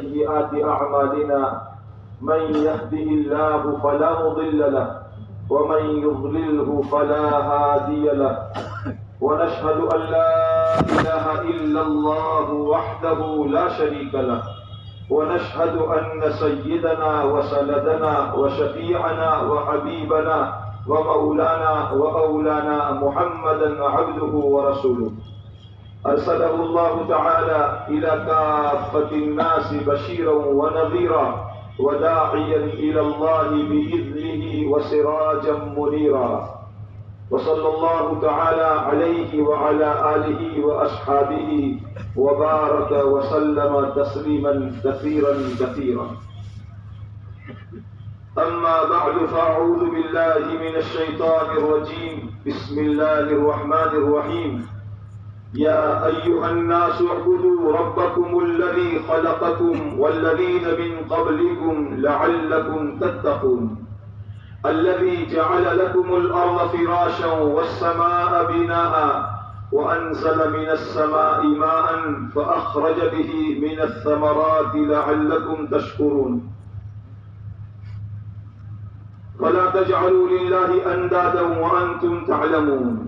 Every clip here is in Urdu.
سيئات أعمالنا من يهده الله فلا مضل له ومن يضلله فلا هادي له ونشهد أن لا إله إلا الله وحده لا شريك له ونشهد أن سيدنا وسندنا وشفيعنا وحبيبنا ومولانا وأولانا محمدا عبده ورسوله أرسله الله تعالى إلى كافة الناس بشيرا ونذيرا وداعيا إلى الله بإذنه وسراجا منيرا وصلى الله تعالى عليه وعلى آله وأصحابه وبارك وسلم تسليما كثيرا كثيرا. أما بعد فأعوذ بالله من الشيطان الرجيم. بسم الله الرحمن الرحيم. يا أيها الناس اعبدوا ربكم الذي خلقكم والذين من قبلكم لعلكم تتقون الذي جعل لكم الأرض فراشا والسماء بناء وأنزل من السماء ماء فأخرج به من الثمرات لعلكم تشكرون فلا تجعلوا لله أندادا وأنتم تعلمون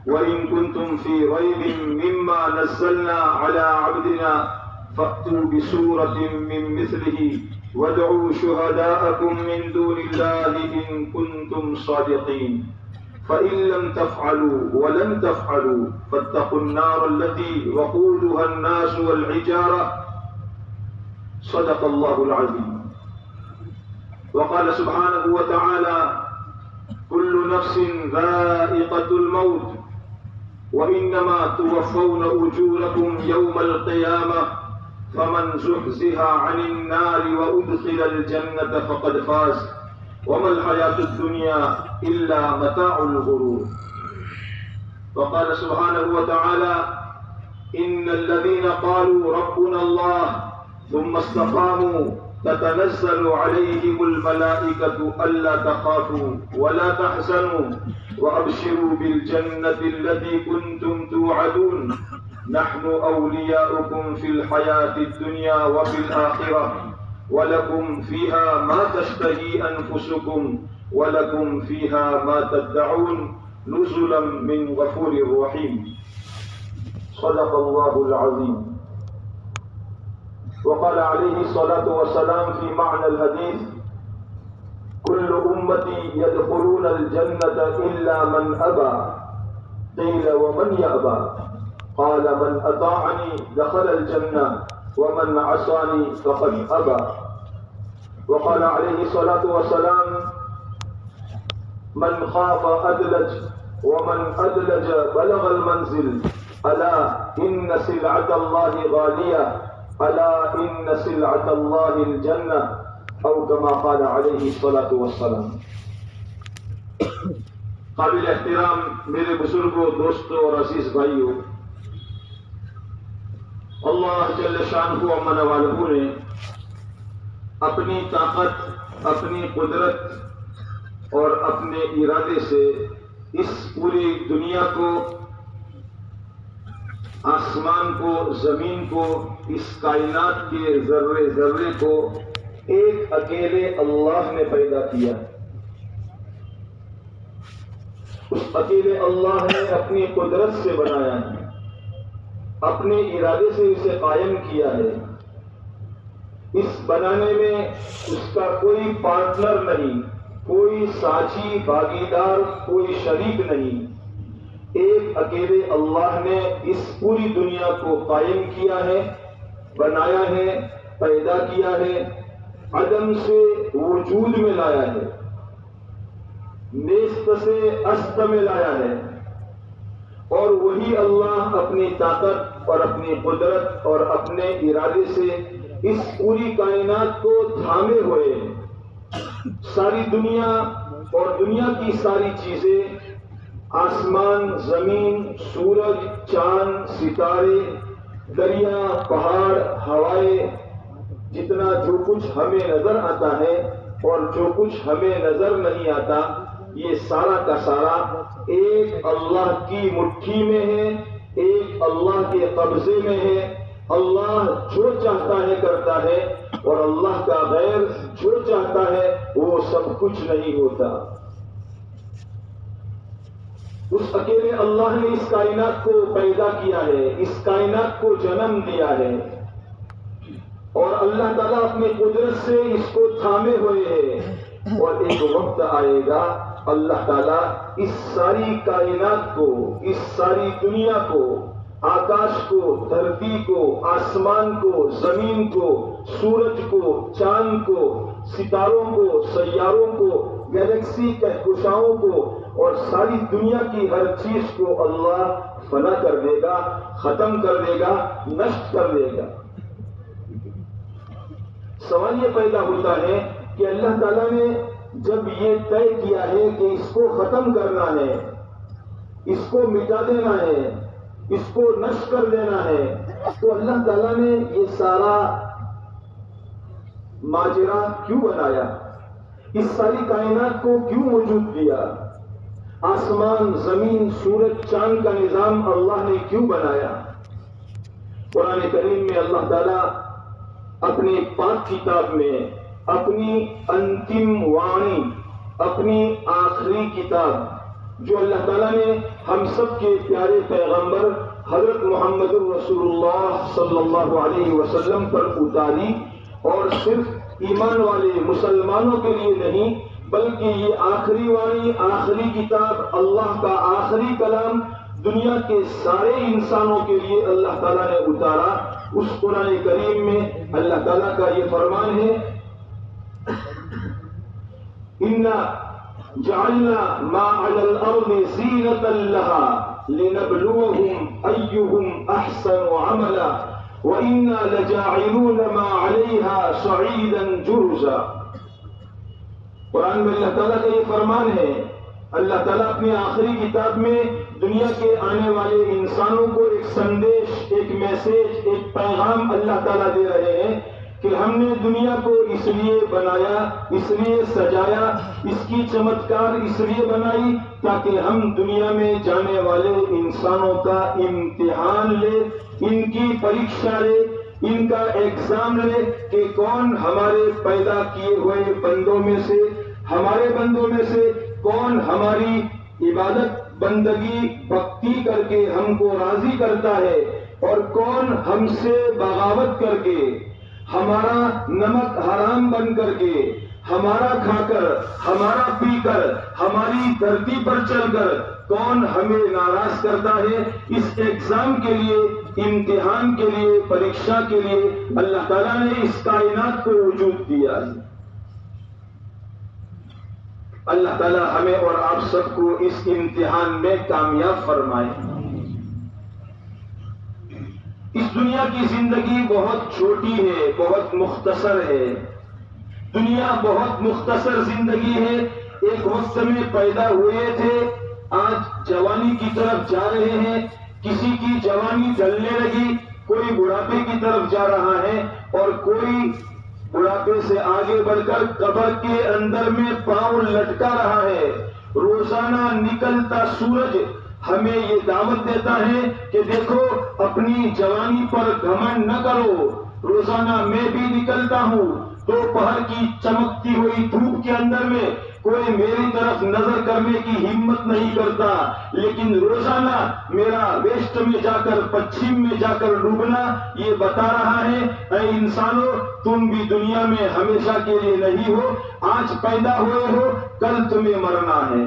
وإن كنتم في ريب مما نزلنا على عبدنا فأتوا بسورة من مثله وادعوا شهداءكم من دون الله إن كنتم صادقين فإن لم تفعلوا ولن تفعلوا فاتقوا النار التي وقودها الناس والحجارة صدق الله العظيم. وقال سبحانه وتعالى كل نفس ذائقة الموت وإنما توفون أجوركم يوم القيامة فمن زحزح عن النار وأدخل الجنة فقد فاز وما الحياة الدنيا إلا متاع الغرور. وقال سبحانه وتعالى إن الذين قالوا ربنا الله ثم استقاموا تتنزل عليهم الملائكة ألا تخافوا ولا تحزنوا وأبشروا بالجنة التي كنتم توعدون نحن أولياؤكم في الحياة الدنيا وفي الآخرة ولكم فيها ما تشتهي أنفسكم ولكم فيها ما تدعون نزلا من غفور رحيم. صدق الله العظيم. وقال عليه الصلاة والسلام في معنى الحديث كل أمتي يدخلون الجنة إلا من أبى قيل ومن يأبى قال من أطاعني دخل الجنة ومن عصاني فقد أبى. وقال عليه الصلاة والسلام من خاف أدلج ومن أدلج بلغ المنزل ألا إن سلعة الله غالية ألا إن سلعة الله الجنة أو كما قال عليه الصلاة والسلام. قابل احترام میرے بزرگوں، دوستوں اور عزیز بھائیوں، اللہ جل شانہ و من والہ نے اپنی طاقت، اپنی قدرت اور اپنے ارادے سے اس پوری دنیا کو، آسمان کو، زمین کو، اس کائنات کے ذرے ذرے کو ایک اکیلے اللہ نے پیدا کیا. اس اکیلے اللہ نے اپنی قدرت سے بنایا ہے، اپنے ارادے سے اسے قائم کیا ہے. اس بنانے میں اس کا کوئی پارٹنر نہیں، کوئی ساجی بھاگیدار، کوئی شریک نہیں. ایک اکیلے اللہ نے اس پوری دنیا کو قائم کیا ہے، بنایا ہے، پیدا کیا ہے، عدم سے وجود میں لایا ہے، نیست سے است میں لایا ہے. اور وہی اللہ اپنی طاقت اور اپنی قدرت اور اپنے ارادے سے اس پوری کائنات کو تھامے ہوئے ہیں. ساری دنیا اور دنیا کی ساری چیزیں، آسمان، زمین، سورج، چاند، ستارے، دریا، پہاڑ، ہوائیں، جتنا جو کچھ ہمیں نظر آتا ہے اور جو کچھ ہمیں نظر نہیں آتا، یہ سارا کا سارا ایک اللہ کی مٹھی میں ہے، ایک اللہ کے قبضے میں ہے. اللہ جو چاہتا ہے کرتا چاہتا ہے اور اللہ کا غیر جو چاہتا ہے وہ سب کچھ نہیں ہوتا۔ اس اکیلے اللہ نے اس کائنات کو پیدا کیا ہے، اس کائنات کو جنم دیا ہے، اور اللہ تعالیٰ اپنی قدرت سے اس کو تھامے ہوئے ہے، اور ایک وقت آئے گا اللہ تعالیٰ اس ساری کائنات کو، اس ساری دنیا کو، آکاش کو، دھرتی کو، آسمان کو، زمین کو، سورج کو، چاند کو، ستاروں کو، سیاروں کو، گیلیکسی کہکشاؤں کو اور ساری دنیا کی ہر چیز کو اللہ فنا کر دے گا، ختم کر دے گا، نشٹ کر دے گا۔ سوال یہ پیدا ہوتا ہے کہ اللہ تعالیٰ نے جب یہ طے کیا ہے کہ اس کو ختم کرنا ہے، اس کو مٹا دینا ہے، اس کو نشٹ کر دینا ہے، تو اللہ تعالیٰ نے یہ سارا ماجرا کیوں بنایا؟ اس ساری کائنات کو کیوں وجود دیا؟ آسمان، زمین، سورج، چاند کا نظام اللہ نے کیوں بنایا؟ قرآن کریم میں اللہ تعالیٰ اپنی پاک کتاب میں اپنی انتم وانی، اپنی آخری کتاب جو اللہ تعالیٰ نے ہم سب کے پیارے پیغمبر حضرت محمد رسول اللہ صلی اللہ علیہ وسلم پر اتاری، اور صرف ایمان والے مسلمانوں کے لیے نہیں بلکہ یہ آخری وانی، آخری کتاب، اللہ کا آخری کلام دنیا کے سارے انسانوں کے لیے اللہ تعالیٰ نے اتارا۔ اس قرآن کریم میں اللہ تعالیٰ کا یہ فرمان ہے، اِنَّا جَعَلْنَا مَا عَلَى الْأَرْضِ زِينَةً لَهَا لِنَبْلُوَهُمْ أَيُّهُمْ أَحْسَنُ عَمَلًا وَإِنَّا لَجَاعِلُونَ مَا عَلَيْهَا صَعِيدًا جُرُزًا۔ قرآن میں اللہ تعالیٰ کا یہ فرمان ہے، اللہ تعالیٰ اپنی آخری کتاب میں دنیا کے آنے والے انسانوں کو ایک سندیش، ایک میسج، ایک پیغام اللہ تعالیٰ دے رہے ہیں کہ ہم نے دنیا کو اس لیے بنایا، اس لیے سجایا، اس کی چمتکار اس لیے بنائی تاکہ ہم دنیا میں جانے والے انسانوں کا امتحان لے، ان کی پریکشا لے، ان کا ایگزام لے کہ کون ہمارے پیدا کیے ہوئے بندوں میں سے، ہمارے بندوں میں سے کون ہماری عبادت بندگی بھکتی کر کے ہم کو راضی کرتا ہے، اور کون ہم سے بغاوت کر کے، ہمارا نمک حرام بن کر کے، ہمارا کھا کر، ہمارا پی کر، ہماری دھرتی پر چل کر کون ہمیں ناراض کرتا ہے۔ اس ایگزام کے لیے، امتحان کے لیے، پریکشا کے لیے اللہ تعالیٰ نے اس کائنات کو وجود دیا ہے۔ اللہ تعالیٰ ہمیں اور آپ سب کو اس امتحان میں کامیاب فرمائے۔ اس دنیا کی زندگی بہت چھوٹی ہے، بہت مختصر ہے، دنیا بہت مختصر زندگی ہے۔ ایک وقت میں پیدا ہوئے تھے، آج جوانی کی طرف جا رہے ہیں، کسی کی جوانی ڈلنے لگی، کوئی بڑھاپے کی طرف جا رہا ہے، اور کوئی بڑھاپے سے آگے بڑھ کر قبر کے اندر میں پاؤں لٹکا رہا ہے۔ روزانہ نکلتا سورج ہمیں یہ دعوت دیتا ہے کہ دیکھو اپنی جوانی پر گھمنڈ نہ کرو، روزانہ میں بھی نکلتا ہوں، دوپہر کی چمکتی ہوئی دھوپ کے اندر میں کوئی میری طرف نظر کرنے کی ہمت نہیں کرتا، لیکن روزانہ میرا ویسٹ میں جا کر، پچھم میں جا کر ڈوبنا یہ بتا رہا ہے اے انسانوں، تم بھی دنیا میں ہمیشہ کے لیے نہیں ہو، آج پیدا ہوئے ہو، کل تمہیں مرنا ہے۔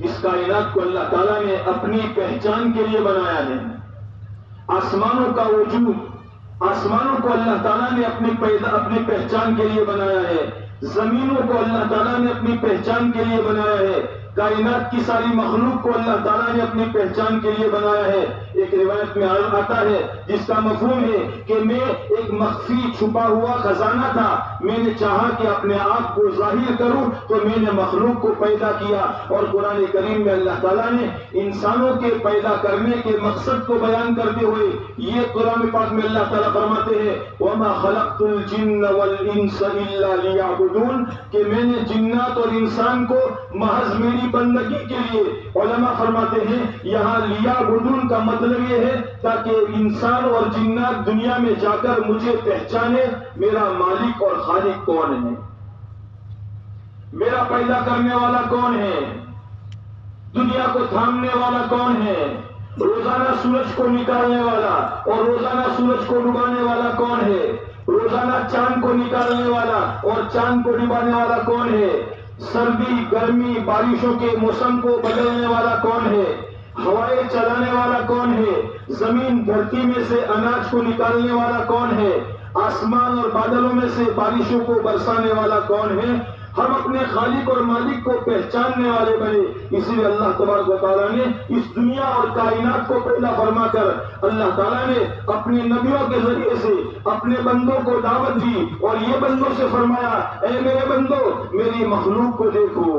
اس کائنات کو اللہ تعالیٰ نے اپنی پہچان کے لیے بنایا ہے۔ آسمانوں کا وجود، آسمانوں کو اللہ تعالیٰ نے اپنی پہچان کے لیے بنایا ہے، زمینوں کو اللہ تعالیٰ نے اپنی پہچان کے لیے بنایا ہے، کائنات کی ساری مخلوق کو اللہ تعالیٰ نے اپنی پہچان کے لیے بنایا ہے۔ ایک روایت میں آتا ہے جس کا مفہوم ہے کہ میں ایک مخفی چھپا ہوا خزانہ تھا، میں نے چاہا کہ اپنے آپ کو ظاہر کروں تو میں نے مخلوق کو پیدا کیا، اور قرآن کریم میں اللہ تعالیٰ نے انسانوں کے پیدا کرنے کے مقصد کو بیان کرتے ہوئے یہ قرآن پاک میں اللہ تعالیٰ فرماتے ہیں وَمَا خَلَقْتُ الْجِنَّ وَالْإِنسَ إِلَّا لِيَعْبُدُونَ، کہ میں نے جنات اور انسان کو محض میری کی بندگی کے لیے علماء فرماتے ہیں یہاں لیعبدون کا مطلب یہ ہے تاکہ انسان اور جنات دنیا میں جا کر مجھے پہچانے میرا مالک اور خالق کون ہے، میرا پیدا کرنے والا کون ہے، دنیا کو تھامنے والا کون ہے، روزانہ سورج کو نکالنے والا اور روزانہ سورج کو ڈبانے والا کون ہے، روزانہ چاند کو نکالنے والا اور چاند کو ڈبانے والا کون ہے، سردی گرمی بارشوں کے موسم کو بدلنے والا کون ہے، ہوائیں چلانے والا کون ہے، زمین دھرتی میں سے اناج کو نکالنے والا کون ہے، آسمان اور بادلوں میں سے بارشوں کو برسانے والا کون ہے۔ ہم اپنے خالق اور مالک کو پہچاننے والے بنے، اسی لیے اللہ تبارک و تعالیٰ نے اس دنیا اور کائنات کو پیدا فرما کر اللہ تعالیٰ نے اپنے نبیوں کے ذریعے سے اپنے بندوں کو دعوت دی اور یہ بندوں سے فرمایا اے میرے بندو میری مخلوق کو دیکھو،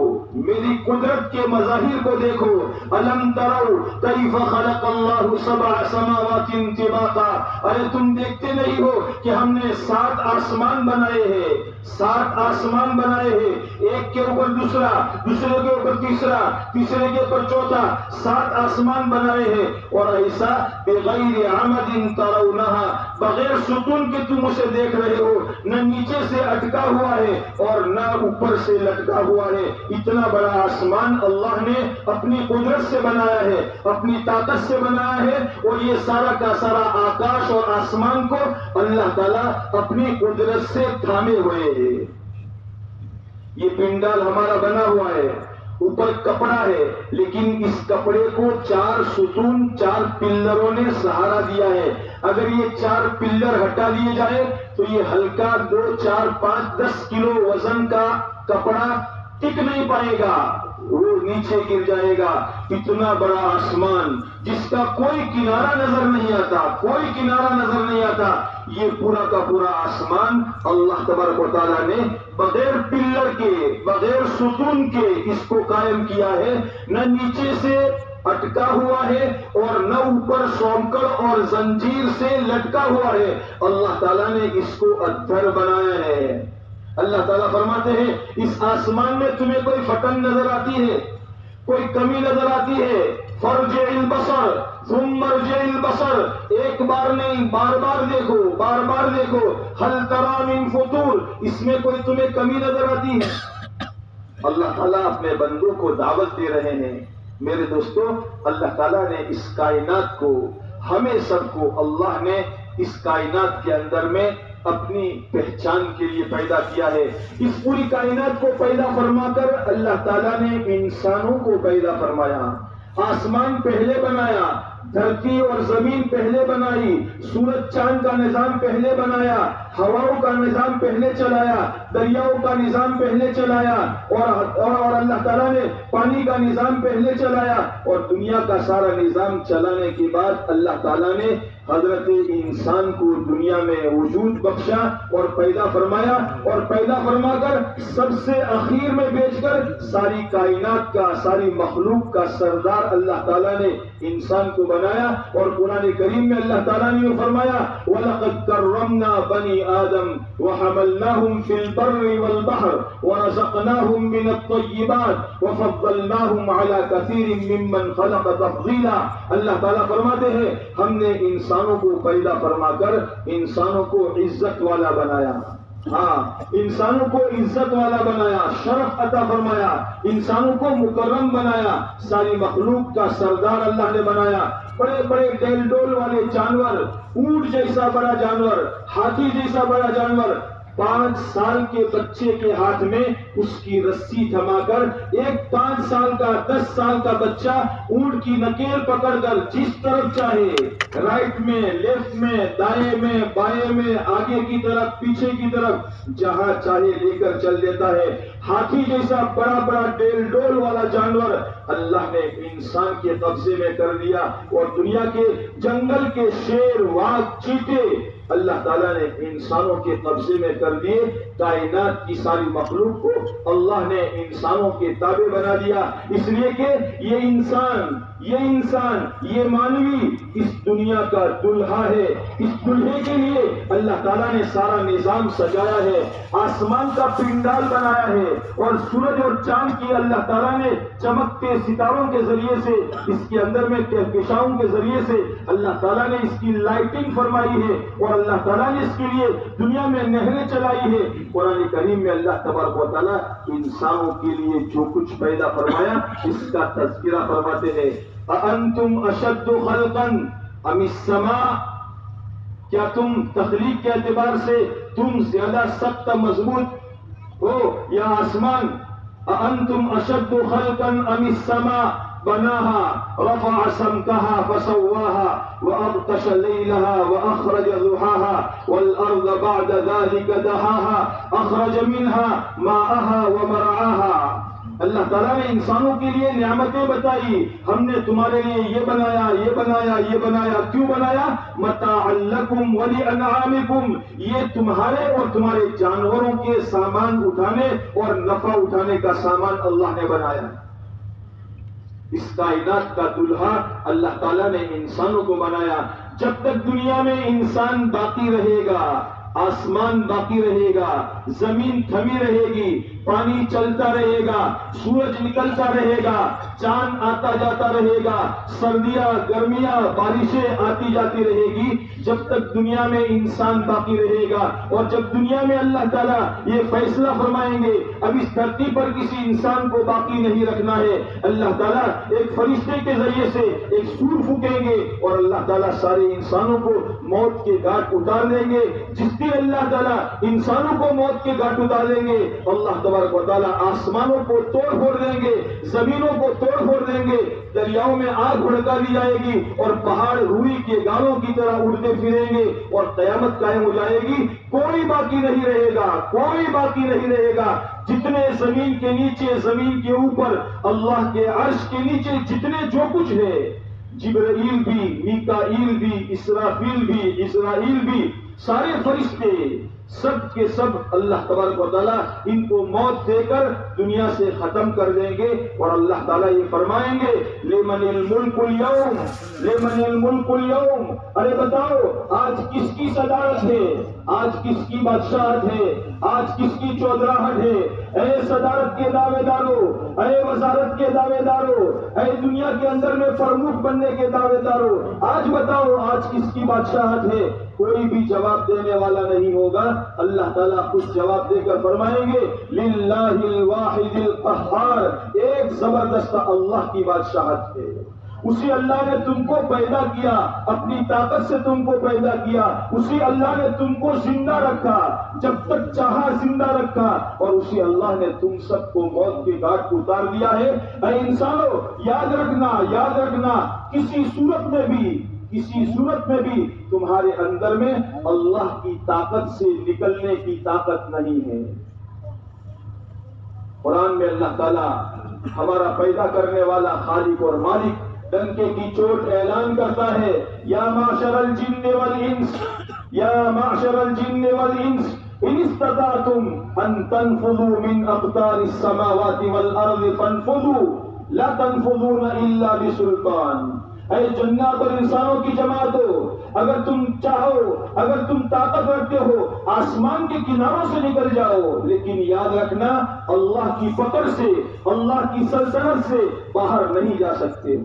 میری قدرت کے مظاہر کو دیکھو، الم تروا کیف خلق اللہ سبع سماوات طباقا، ارے تم دیکھتے نہیں ہو کہ ہم نے 7 آسمان بنائے ہیں، 7 آسمان بنائے ہیں، ایک کے اوپر دوسرا، دوسرے کے اوپر تیسرا، تیسرے کے اوپر چوتھا، 7 آسمان بنائے ہیں، اور ایسا بغیر عمد ترونها، بغیر ستون کے تم اسے دیکھ رہے ہو، نہ نیچے سے اٹکا ہوا ہے اور نہ اوپر سے لٹکا ہوا ہے، اتنا بڑا آسمان اللہ نے اپنی قدرت سے بنایا ہے، اپنی طاقت سے بنایا ہے، اور یہ سارا کا سارا آکاش اور آسمان کو اللہ تعالیٰ اپنی قدرت سے تھامے ہوئے ہیں۔ یہ پنڈال ہمارا بنا ہوا ہے، اوپر کپڑا ہے، لیکن اس کپڑے کو 4 ستون 4 پلروں نے سہارا دیا ہے۔ اگر یہ 4 پلر ہٹا دیے جائے تو یہ ہلکا 2 4 5 10 کلو وزن کا کپڑا ٹک نہیں پائے گا، وہ نیچے گر جائے گا۔ اتنا بڑا آسمان جس کا کوئی کنارہ نظر نہیں آتا، کوئی کنارہ نظر نہیں آتا، یہ پورا کا پورا آسمان اللہ تبارک و تعالیٰ نے بغیر پلر کے بغیر ستون کے اس کو قائم کیا ہے، نہ نیچے سے اٹکا ہوا ہے اور نہ اوپر سومکڑ اور زنجیر سے لٹکا ہوا ہے، اللہ تعالیٰ نے اس کو ادھر بنایا ہے۔ اللہ تعالیٰ فرماتے ہیں اس آسمان میں تمہیں کوئی پھٹن نظر آتی ہے، کوئی کمی نظر آتی ہے، فرجع البصر ثم ارجع البصر، ایک بار نہیں بار بار دیکھو، بار بار دیکھو، هل ترى من فطور، اس میں کوئی تمہیں کمی نظر آتی ہے؟ اللہ تعالیٰ اپنے بندوں کو دعوت دے رہے ہیں۔ میرے دوستو، اللہ تعالیٰ نے اس کائنات کو، ہمیں سب کو اللہ نے اس کائنات کے اندر میں اپنی پہچان کے لیے پیدا کیا ہے۔ اس پوری کائنات کو پیدا فرما کر اللہ تعالیٰ نے انسانوں کو پیدا فرمایا، آسمان پہلے بنایا، دھرتی اور زمین پہلے بنائی، سورج چاند کا نظام پہلے بنایا، ہواؤں کا نظام پہلے چلایا، دریاؤں کا نظام پہلے چلایا، اور اللہ تعالیٰ نے پانی کا نظام پہلے چلایا، اور دنیا کا سارا نظام چلانے کے بعد اللہ تعالیٰ نے حضرت انسان کو دنیا میں وجود بخشا اور پیدا فرمایا، اور پیدا فرما کر سب سے اخیر میں بیچ کر ساری کائنات کا، ساری مخلوق کا سردار اللہ تعالیٰ نے انسان کو بنایا۔ اور قرآن کریم میں اللہ تعالیٰ نے فرمایا وَلَقَدْ كَرَّمْنَا بَنِي آدَمَ وَحَمَلْنَاهُمْ فِي الْبَرِّ وَالْبَحْرِ وَرَزَقْنَاهُم مِّنَ الطَّيِّبَاتِ وَفَضَّلْنَاهُمْ عَلَى كَثِيرٍ مِّمَّنْ خَلَقَ تَفْضِيلًا۔ اللہ تعالیٰ فرماتے ہیں ہم نے انسانوں کو پیدا فرما کر انسانوں کو عزت والا بنایا، ہاں انسانوں کو عزت والا بنایا، شرف عطا فرمایا، انسانوں کو مکرم بنایا، ساری مخلوق کا سردار اللہ نے بنایا۔ بڑے بڑے ڈیل ڈول والے جانور، اونٹ جیسا بڑا جانور، ہاتھی جیسا بڑا جانور، 5 سال کے بچے کے ہاتھ میں اس کی رسی تھما کر ایک 5 سال کا 10 سال کا بچہ اونٹ کی نکیل پکڑ کر جس طرف چاہے، رائٹ میں، لیفٹ میں، دائیں میں، بائیں میں، آگے کی طرف، پیچھے کی طرف، جہاں چاہے لے کر چل دیتا ہے۔ ہاتھی جیسا بڑا بڑا ڈیل ڈول والا جانور اللہ نے انسان کے قبضے میں کر دیا، اور دنیا کے جنگل کے شیر، واغ، چیتے اللہ تعالیٰ نے انسانوں کے قبضے میں کر دیے۔ کائنات کی ساری مخلوق کو اللہ نے انسانوں کے تابع بنا دیا، اس لیے کہ یہ انسان یہ انسان، یہ مانوی اس دنیا کا دلہا ہے. اس دلہے کے لیے اللہ تعالیٰ نے سارا نظام سجایا ہے، آسمان کا پنڈال بنایا ہے، اور سورج اور چاند کی اللہ تعالیٰ نے چمکتے ستاروں کے ذریعے سے، اس کے اندر میں کہکشاؤں کے ذریعے سے اللہ تعالیٰ نے اس کی لائٹنگ فرمائی ہے، اور اللہ تعالیٰ نے اس کے لیے دنیا میں نہریں چلائی ہے. قرآن کریم میں اللہ تبارک و تعالیٰ انسانوں کے لیے جو کچھ پیدا فرمایا اس کا تذکرہ فرماتے ہیں. اَأَنْتُمْ أَشَدُّ خَلْقًا أَمِ السَّمَاءُ، کیا تم تخلیق کے اعتبار سے تم زیادہ سخت مضبوط ہو یا آسمان؟ اَأَنْتُمْ أَشَدُّ خَلْقًا أَمِ السَّمَاءُ بناها رفع سمكها فسواها وأغطش ليلها وأخرج ضحاها والأرض بعد ذلك دحاها أخرج منها ماءها ومرعاها. اللہ تعالیٰ نے انسانوں کے لیے نعمتیں بتائی، ہم نے تمہارے لیے یہ بنایا، یہ بنایا، یہ بنایا. کیوں بنایا؟ متاعا لکم ولانعامکم، یہ تمہارے اور تمہارے جانوروں کے سامان اٹھانے اور نفع اٹھانے کا سامان اللہ نے بنایا. اس کائنات کا دلہا اللہ تعالیٰ نے انسانوں کو بنایا. جب تک دنیا میں انسان باقی رہے گا، آسمان باقی رہے گا، زمین تھمی رہے گی، پانی چلتا رہے گا، سورج نکلتا رہے گا، چاند آتا جاتا رہے گا، سردیاں گرمیاں بارشیں آتی جاتی رہے گی. جب تک دنیا میں انسان باقی رہے گا، اور جب دنیا میں اللہ تعالیٰ یہ فیصلہ فرمائیں گے اب اس دھرتی پر کسی انسان کو باقی نہیں رکھنا ہے، اللہ تعالیٰ ایک فرشتے کے ذریعے سے ایک سور پھونکیں گے اور اللہ تعالیٰ سارے انسانوں کو موت کے گھاٹ اتار دیں گے. جس دن اللہ تعالیٰ انسانوں کو موت کے گھاٹ اتار دیں گے، اللہ تبارک و تعالیٰ آسمانوں کو توڑ پھوڑ دیں گے، زمینوں کو توڑ پھوڑ دیں گے، دریاؤں میں آگ بھڑکا دی جائے گی اور پہاڑ روئی کے گالوں کی طرح اڑتے پھریں گے اور قیامت قائم ہو جائے گی. کوئی باقی نہیں رہے گا، کوئی باقی نہیں رہے گا. جتنے زمین کے نیچے، زمین کے اوپر، اللہ کے عرش کے نیچے جتنے جو کچھ ہے، جبرائیل بھی، میکائیل بھی، اسرافیل بھی، اسرائیل بھی، سارے فرشتے سب کے سب اللہ تبارک و تعالیٰ ان کو موت دے کر دنیا سے ختم کر دیں گے. اور اللہ تعالیٰ یہ فرمائیں گے لمن الملک اليوم، لمن الملک اليوم. ارے بتاؤ آج کس کی صدارت ہے، آج کس کی بادشاہت ہے، آج کس کی چودراہٹ ہے؟ اے صدارت کے دعوے دارو، اے وزارت کے دعوے دارو، اے دنیا کے اندر میں پرمکھ بننے کے دعوے دارو، آج بتاؤ آج کس کی بادشاہت ہے؟ کوئی بھی جواب دینے والا نہیں ہوگا. اللہ تعالیٰ خود جواب دے کر فرمائیں گے للہ الواحد القہار، ایک زبردست اللہ کی بادشاہت ہے. اسی اللہ نے تم کو پیدا کیا، اپنی طاقت سے تم کو پیدا کیا، اسی اللہ نے تم کو زندہ رکھا، جب تک چاہا زندہ رکھا، اور اسی اللہ نے تم سب کو موت کے گھاٹ اتار دیا ہے. اے انسانوں یاد رکھنا، یاد رکھنا، کسی صورت میں بھی تمہارے اندر میں اللہ کی طاقت سے نکلنے کی طاقت نہیں ہے. قرآن میں اللہ تعالیٰ ہمارا پیدا کرنے والا خالق اور مالک ڈنکے کی چوٹ اعلان کرتا ہے یا معشر الجن والانس، یا معشر الجن والانس ان استطعتم ان تنفذوا من اقطار السماوات والارض فانفذوا لا تنفذون الا بسلطان. اے جنات اور انسانوں کی جماعت ہو، اگر تم چاہو، اگر تم طاقت رکھتے ہو آسمان کے کناروں سے نکل جاؤ، لیکن یاد رکھنا اللہ کی پکڑ سے، اللہ کی سلطنت سے باہر نہیں جا سکتے.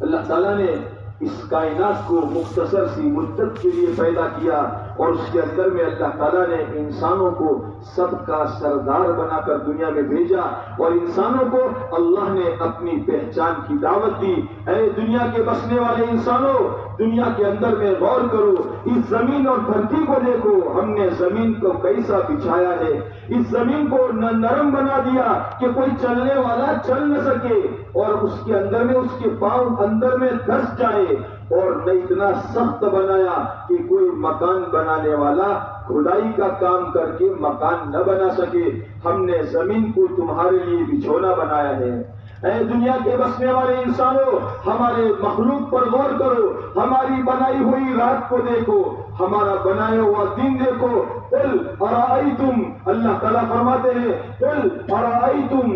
اللہ تعالیٰ نے اس کائنات کو مختصر سی مدت کے لیے پیدا کیا اور اس کے اندر میں اللہ تعالیٰ نے انسانوں کو سب کا سردار بنا کر دنیا میں بھیجا اور انسانوں کو اللہ نے اپنی پہچان کی دعوت دی. اے دنیا کے بسنے والے انسانوں، دنیا کے اندر میں غور کرو، اس زمین اور دھرتی کو دیکھو، ہم نے زمین کو کیسا بچھایا ہے. اس زمین کو نرم بنا دیا کہ کوئی چلنے والا چل نہ سکے اور اس کے اندر میں اس کے پاؤں اندر میں دھس جائے، اور نہ اتنا سخت بنایا کہ کوئی مکان بنانے والا کھدائی کا کام کر کے مکان نہ بنا سکے. ہم نے زمین کو تمہارے لیے بچھونا بنایا ہے. اے دنیا کے بسنے والے انسانوں، ہمارے مخلوق پر غور کرو، ہماری بنائی ہوئی رات کو دیکھو، ہمارا بنایا ہوا دن دیکھو۔ قل ارائیتم، اللہ تعالیٰ فرماتے ہیں قل ارائیتم،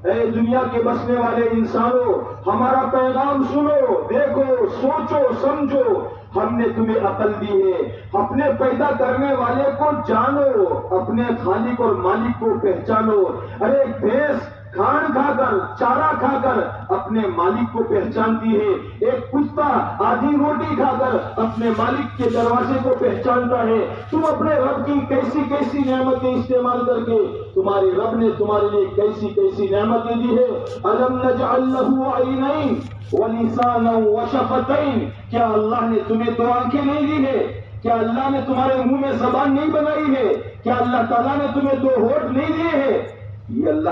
اے دنیا کے بسنے والے انسانوں، ہمارا پیغام سنو، دیکھو، سوچو، سمجھو۔ ہم نے تمہیں عقل دی ہے، اپنے پیدا کرنے والے کو جانو، اپنے خالق اور مالک کو پہچانو۔ ارے ایک بھینس کھان کھا کر، چارہ کھا کر اپنے مالک کو پہچانتی ہے، ایک کتا آدھی روٹی کھا کر اپنے مالک کے دروازے کو پہچانتا ہے۔ تم اپنے رب کی کیسی کیسی نعمتیں استعمال کر کے تمہارے رب نے تمہارے لیے کیسی کیسی نعمتیں دی ہے۔ الم نجعل له عینین ولسانا وشفتین، کیا اللہ نے تمہیں دو آنکھیں نہیں دی ہے؟ کیا اللہ نے تمہارے منہ میں زبان نہیں بنائی ہے؟ کیا اللہ تعالیٰ نے تمہیں دو ہونٹ نہیں دیے ہیں؟ یہ اللہ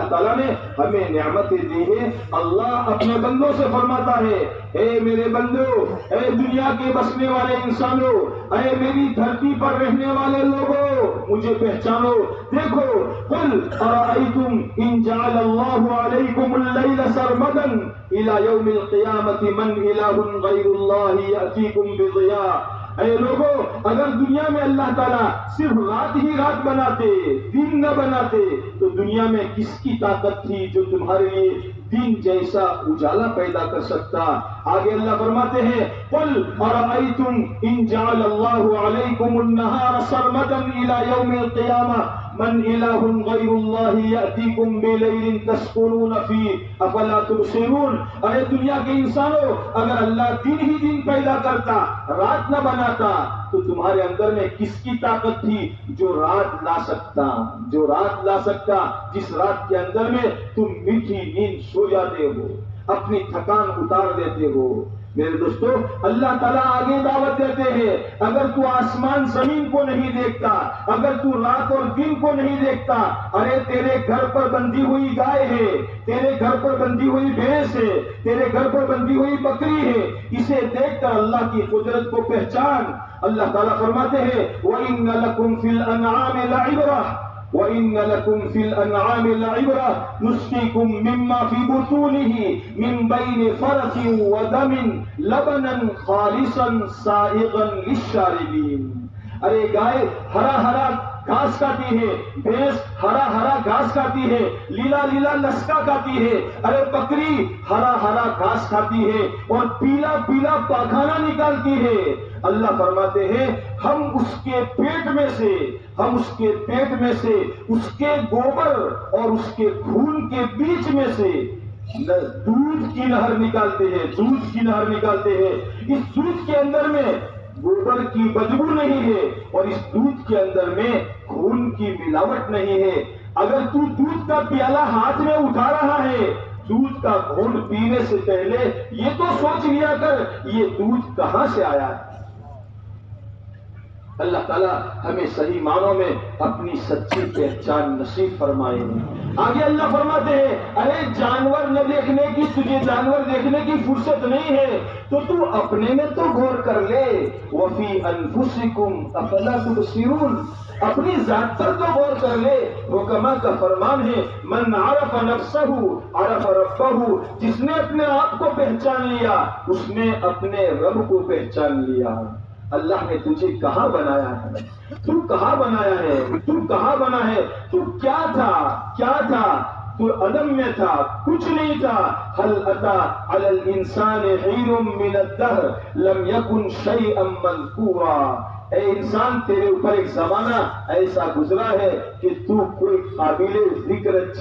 تعالیٰ نے ہمیں نعمتیں دی ہیں۔ اللہ اپنے بندوں سے فرماتا ہے، اے میرے بندو، اے دنیا کے بسنے والے انسانوں، اے میری دھرتی پر رہنے والے لوگوں، مجھے پہچانو، دیکھو۔ قل ارائیتم ان جعل اللہ علیکم اللیل سرمدا الی یوم القیامۃ من الہ غیر اللہ یأتیکم بضیاء۔ اے لوگوں، اگر دنیا میں اللہ تعالیٰ صرف رات ہی رات بناتے، دن نہ بناتے، تو دنیا میں کس کی طاقت تھی جو تمہارے لیے دن جیسا اجالا پیدا کر سکتا؟ آگے اللہ فرماتے ہیں قل ارائیتم ان جعل اللہ علیکم النہار سرمدا الی یوم القیامہ من الہ غیر اللہ یأتیکم بلیل تسکنون فیہ افلا تبصرون۔ ارے دنیا کے انسانوں، اگر اللہ دن ہی دن پیدا کرتا، رات نہ بناتا، تو تمہارے اندر میں کس کی طاقت تھی جو رات لا سکتا، جس رات کے اندر میں تم میٹھی نیند سو جاتے ہو، اپنی تھکان اتار دیتے ہو۔ میرے دوستو، اللہ تعالیٰ آگے دعوت دیتے ہیں، اگر تو آسمان زمین کو نہیں دیکھتا، اگر تو رات اور دن کو نہیں دیکھتا، ارے تیرے گھر پر بندھی ہوئی گائے ہے، تیرے گھر پر بندھی ہوئی بھینس ہے، تیرے گھر پر بندھی ہوئی بکری ہے، اسے دیکھ کر اللہ کی قدرت کو پہچان۔ اللہ تعالیٰ فرماتے ہیں وَإِنَّ لَكُمْ فِي الْأَنْعَامِ لَعِبْرَةً وَإِنَّ لَكُمْ فِي الْأَنْعَامِ لَعِبْرَةً نُسْقِيكُم مِّمَّا فِي بُطُونِهِ مِن بَيْنِ فَرَثٍ وَدَمٍ لَبَنًا خَالِصًا سَائِغًا لِلشَّارِبِينَ۔ ارے گائے ہرا ہرا گھاس کھاتی ہے، بھینس ہرا ہرا گھاس کھاتی ہے، لیلا لیلا لسکا کھاتی ہے، ارے بکری ہرا ہرا گھاس کھاتی ہے اور پیلا پیلا پاخانہ نکالتی ہے۔ اللہ فرماتے ہیں ہم اس کے پیٹ میں سے اس کے گوبر اور اس کے خون کے بیچ میں سے دودھ کی نہر نکالتے ہیں۔ اس دودھ کے اندر میں گوبر کی بدبو نہیں ہے اور اس دودھ کے اندر میں خون کی ملاوٹ نہیں ہے۔ اگر تو دودھ کا پیالہ ہاتھ میں اٹھا رہا ہے، دودھ کا گھونٹ پینے سے پہلے یہ تو سوچ لیا کر یہ دودھ کہاں سے آیا ہے۔ اللہ تعالیٰ ہمیں صحیح معنوں میں اپنی سچی پہچان نصیب فرمائے۔ آگے اللہ فرماتے ہیں ارے جانور نہ دیکھنے کی، تجھے جانور دیکھنے کی فرصت نہیں ہے تو تو اپنے میں تو غور کر لے۔ وَفِي أَنفُسِكُمْ أَفَلَا تُبْصِرُونَ، اپنی ذات پر تو غور کر لے۔ حکما کا فرمان ہے من عرف نفسه عرف ربه، جس نے اپنے آپ کو پہچان لیا اس نے اپنے رب کو پہچان لیا۔ اللہ نے تجھے کہاں بنایا ہے؟ تو کہاں بنایا ہے؟ تو کہاں بنا ہے؟ تو کیا تھا؟ تو عدم میں تھا، کچھ نہیں تھا۔ هل اتى على الانسان حين من الدهر لم يكن شيئا مذكورا۔ اے انسان، تیرے اوپر ایک زمانہ ایسا گزرا ہے کہ تو کوئی قابل ذکر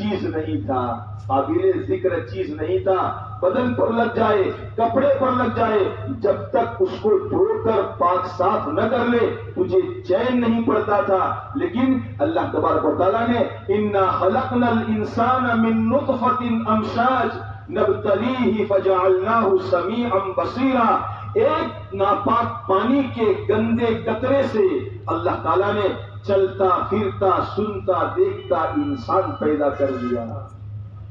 چیز نہیں تھا۔ بدن پر لگ جائے، کپڑے پر لگ جائے، جب تک اس کو دھو کر پاک صاف نہ کر لے تجھے چین نہیں پڑتا تھا۔ لیکن اللہ تبارک و تعالیٰ نے انا خلقنا الانسان من نطفة امشاج نبتلیہ فجعلناہ سمیعا بصیرا، ایک ناپاک پانی کے گندے قطرے سے اللہ تعالیٰ نے چلتا پھرتا سنتا دیکھتا انسان پیدا کر دیا۔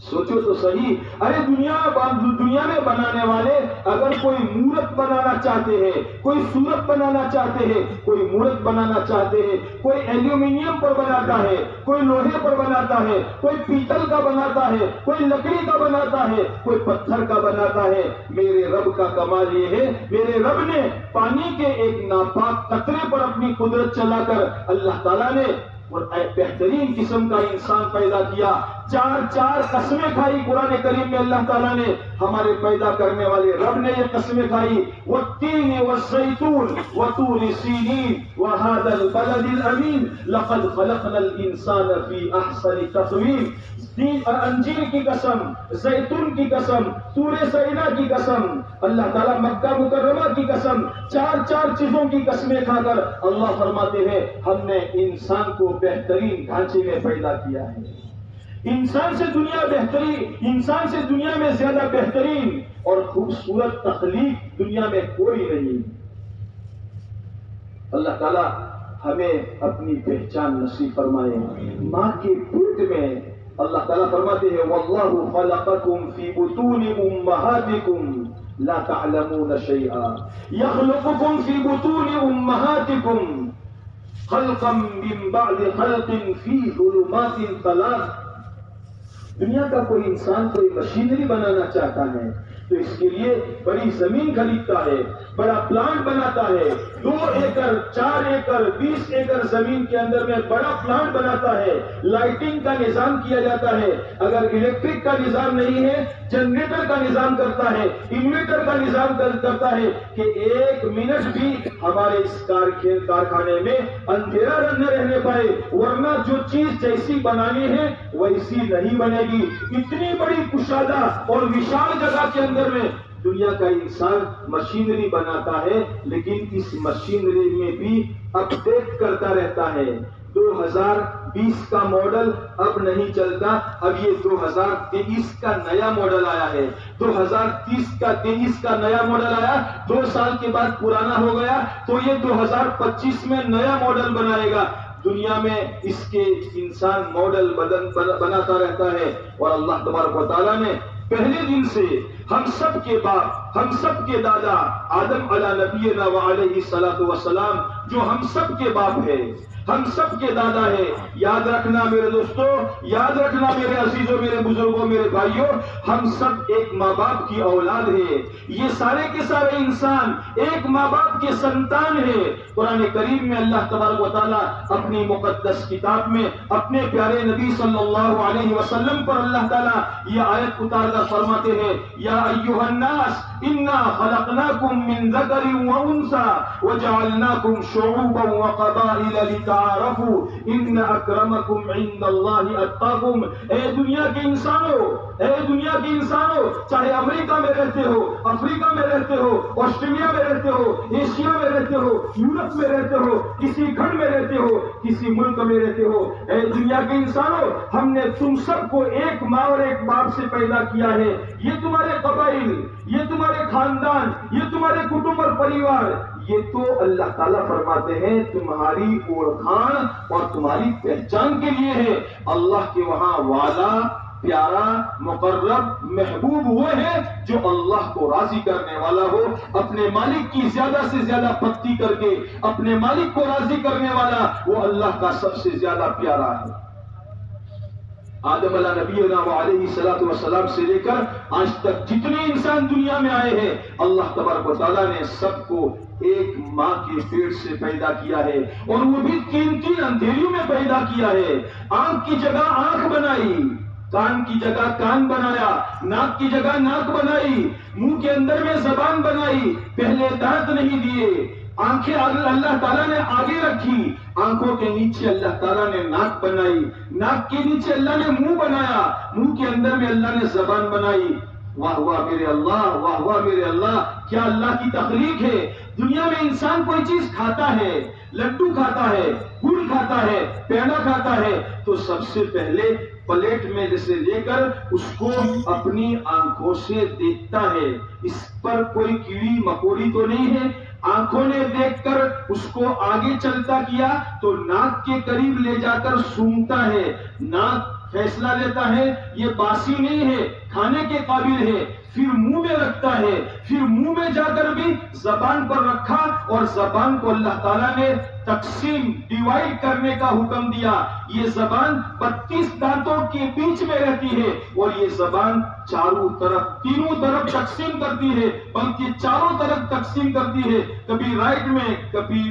سوچو تو صحیح، ارے دنیا میں بنانے والے اگر کوئی مورت بنانا چاہتے ہیں، کوئی صورت بنانا چاہتے ہیں، کوئی مورت بنانا چاہتے ہیں، کوئی ایلومینیم پر بناتا ہے، کوئی لوہے پر بناتا ہے، کوئی پیتل کا بناتا ہے، کوئی لکڑی کا بناتا ہے، کوئی پتھر کا بناتا ہے، میرے رب کا کمال یہ ہے، میرے رب نے پانی کے ایک ناپاک قطرے پر اپنی قدرت چلا کر اللہ تعالیٰ نے اور بہترین قسم کا انسان پیدا کیا، چار قسمیں کھائی قرآن کریم میں اللہ تعالیٰ نے، ہمارے پیدا کرنے والے رب نے یہ قسمیں کھائی، والتین والزیتون وطور سینین وهذا البلد الامین لقد خلقنا الانسان فی احسن تقویم، انجیر کی قسم، زیتون کی قسم، طور سینا کی قسم، اللہ تعالیٰ مکہ مکرمہ کی قسم، چار چیزوں کی قسمیں کھا کر اللہ فرماتے ہیں ہم نے انسان کو بہترین ڈھانچے میں پیدا کیا ہے، انسان سے دنیا میں زیادہ بہترین اور خوبصورت تخلیق دنیا میں کوئی نہیں۔ اللہ تعالیٰ ہمیں اپنی پہچان نصیب فرمائے۔ ماں کے پیٹ میں اللہ تعالیٰ فرماتے ہیں واللہ خلقکم فی بطون امہاتکم لا تعلمون شیئا یخلقکم فی بطون امہاتکم خلقا من بعد خلق فی ظلمات ثلاث۔ دنیا کا کوئی انسان کوئی مشینری بنانا چاہتا ہے تو اس کے لیے بڑی زمین خریدتا ہے، بڑا پلانٹ بناتا ہے، 2 ایکڑ 4 ایکڑ 20 ایکڑ زمین کے اندر میں بڑا پلانٹ بناتا ہے، لائٹنگ کا نظام کیا جاتا ہے، اگر الیکٹرک کا نظام نہیں ہے جنریٹر کا نظام کرتا ہے، انویٹر کا نظام کرتا ہے کہ 1 منٹ بھی ہمارے اس کارخانے میں اندھیرا نہ رہنے پائے، ورنہ جو چیز جیسی بنانی ہے ویسی نہیں بنے گی۔ اتنی بڑی کشادہ اور وشال جگہ کے اندر میں دنیا کا انسان مشینری بناتا ہے، لیکن اس مشینری میں بھی اپڈیٹ کرتا رہتا ہے۔ 2020 کا ماڈل اب نہیں چلتا، اب یہ 2023 کا نیا ماڈل آیا ہے، 2023 کا نیا ماڈل آیا، 2 سال کے بعد پرانا ہو گیا تو یہ 2025 میں نیا ماڈل بنائے گا۔ دنیا میں اس کے انسان ماڈل بناتا رہتا ہے، اور اللہ تبارک و تعالیٰ نے پہلے دن سے ہم سب کے باپ، ہم سب کے دادا آدم علی نبینا وعلیہ الصلوۃ والسلام جو ہم سب کے باپ ہے، ہم سب کے دادا ہے، یاد رکھنا میرے دوستو، یاد رکھنا میرے عزیزوں، میرے بزرگوں، میرے بھائیوں، ہم سب ایک ماں باپ کی اولاد ہے، یہ سارے کے سارے انسان ایک ماں باپ کے سنتان ہے۔ قرآن کریم میں اللہ تبارک و تعالیٰ اپنی مقدس کتاب میں اپنے پیارے نبی صلی اللہ علیہ وسلم پر اللہ تعالیٰ یہ آیت اتار کر فرماتے ہیں یا ایھا الناس انا خلقناکم من ذکر و انثی وجعلناکم شعوبا وقبائل لتعارفوا ان اکرمکم عند اللہ اتقاکم۔ اے دنیا کے انسانوں، اے دنیا کے انسانوں، چاہے امریکہ میں رہتے ہو، افریقہ میں رہتے ہو، آسٹریلیا میں رہتے ہو، ایشیا میں رہتے ہو، یورپ میں رہتے ہو، کسی گھر میں رہتے ہو، کسی ملک میں رہتے ہو، اے دنیا کے انسانوں، ہم نے تم سب کو ایک ماں اور ایک باپ سے پیدا کیا ہے۔ یہ تمہارے قبائل، یہ تمہارے خاندان، یہ تمہارے کٹمب اور پریوار، یہ تو اللہ تعالیٰ فرماتے ہیں تمہاری اوڑھان اور تمہاری پہچان کے لیے ہے۔ اللہ کے وہاں والا، پیارا، مقرب، محبوب وہ ہے جو اللہ کو راضی کرنے والا ہو، اپنے مالک کی زیادہ سے زیادہ بھکتی کر کے اپنے مالک کو راضی کرنے والا وہ اللہ کا سب سے زیادہ پیارا ہے۔ آدم علیہ نبینا علیہ الصلوۃ والسلام سے لے کر آج تک جتنے انسان دنیا میں آئے ہیں، اللہ تبارک و تعالیٰ نے سب کو ایک ماں کے پیٹ سے پیدا کیا ہے، اور وہ بھی 3 اندھیریوں میں پیدا کیا ہے۔ آنکھ کی جگہ آنکھ بنائی، کان کی جگہ کان بنایا، ناک کی جگہ ناک بنائی، منہ کے اندر میں زبان بنائی، پہلے دانت نہیں دیے، آنکھیں اللہ تعالیٰ نے آگے رکھی، آنکھوں کے نیچے اللہ تعالیٰ نے ناک بنائی، ناک کے نیچے اللہ نے منہ بنایا، منہ کے اندر میں اللہ نے زبان بنائی۔ واہ واہ میرے اللہ، واہ واہ میرے اللہ، کیا اللہ کی تخلیق ہے۔ دنیا میں انسان کوئی چیز کھاتا ہے، لڈو کھاتا ہے، گڑ کھاتا ہے، پیڑا کھاتا ہے، تو سب سے پہلے پلیٹ میں جیسے لے کر اس کو اپنی آنکھوں سے دیکھتا ہے، اس پر کوئی کیڑی مکوڑی تو نہیں ہے، آنکھوں نے دیکھ کر اس کو آگے چلتا کیا تو ناک کے قریب لے جا کر سونگتا ہے، ناک فیصلہ لیتا ہے یہ باسی نہیں ہے، کھانے کے قابل ہے، پھر منہ میں رکھتا ہے، پھر منہ میں جا کر بھی زبان پر رکھا، اور زبان کو اللہ تعالیٰ نے تقسیم ڈیوائڈ کرنے کا حکم دیا۔ یہ زبان 32 دانتوں کے بیچ میں رہتی ہے، اور یہ زبان چاروں طرف، تینوں طرف تقسیم کرتی ہے، بلکہ چاروں طرف تقسیم کرتی ہے، کبھی رائٹ میں، کبھی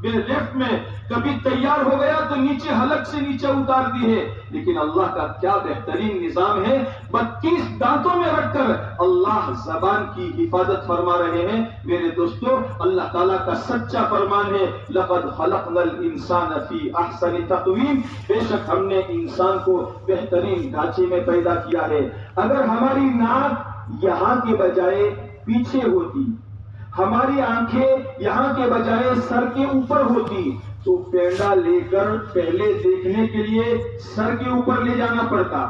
لیفٹ میں، کبھی تیار ہو گیا تو نیچے حلق سے نیچے اتارتی ہے۔ لیکن اللہ کا کیا بہترین نظام ہے، 32 دانتوں میں رکھ کر اللہ زبان کی حفاظت فرما رہے ہیں۔ میرے دوستو، اللہ تعالیٰ کا سچا فرمان ہے، لقد خلقنا الانسان فی احسن تقویم، بے شک ہم نے انسان کو بہترین ڈھانچے میں پیدا کیا ہے۔ اگر ہماری ناک یہاں کے بجائے پیچھے ہوتی، ہماری آنکھیں یہاں کے بجائے سر کے اوپر ہوتی، تو پینڈا لے کر پہلے دیکھنے کے لیے سر کے اوپر لے جانا پڑتا،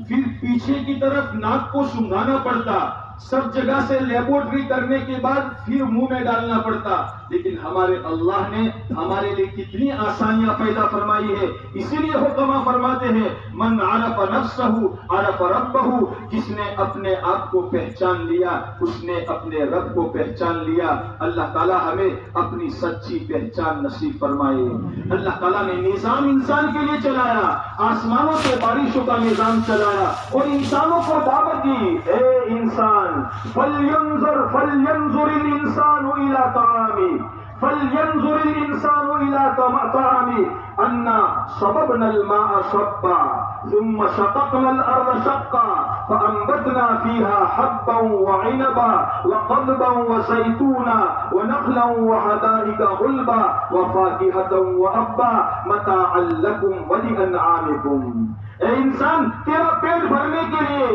پھر پیچھے کی طرف ناک کو سنگھانا پڑتا، سب جگہ سے لیبورٹری کرنے کے بعد پھر منہ میں ڈالنا پڑتا۔ لیکن ہمارے اللہ نے ہمارے لیے کتنی آسانیاں پیدا فرمائی ہے۔ اسی لیے حکما فرماتے ہیں، من عرف نفسہ عرف ربہ، جس نے اپنے آپ کو پہچان لیا اس نے اپنے رب کو پہچان لیا۔ اللہ تعالیٰ ہمیں اپنی سچی پہچان نصیب فرمائے۔ اللہ تعالیٰ نے نظام انسان کے لیے چلایا، آسمانوں سے بارشوں کا نظام چلایا، اور انسانوں کو دعوت دی، اے انسان فَلْيَنْظُرِ الْإِنسَانُ إِلَىٰ طَعَامِهِ فَلْيَنْظُرِ الْإِنسَانُ إِلَىٰ طَعَامِهِ أَنَّا صَبَبْنَا الْمَاءَ صَبًّا ثُمَّ شَقَقْنَا الْأَرْضَ شَقًّا فَأَنبَتْنَا فِيهَا حَبًّا وَعِنَبًا وَقَضْبًا وَزَيْتُونًا وَنَخْلًا وَحَدَائِقَ غُلْبًا وَفَاكِهَةً وَأَبًّا مَتَاعًا لَكُمْ وَلِأَنْعَامِكُمْ۔ اے انسان، تیرا پیٹ بھرنے کے لیے،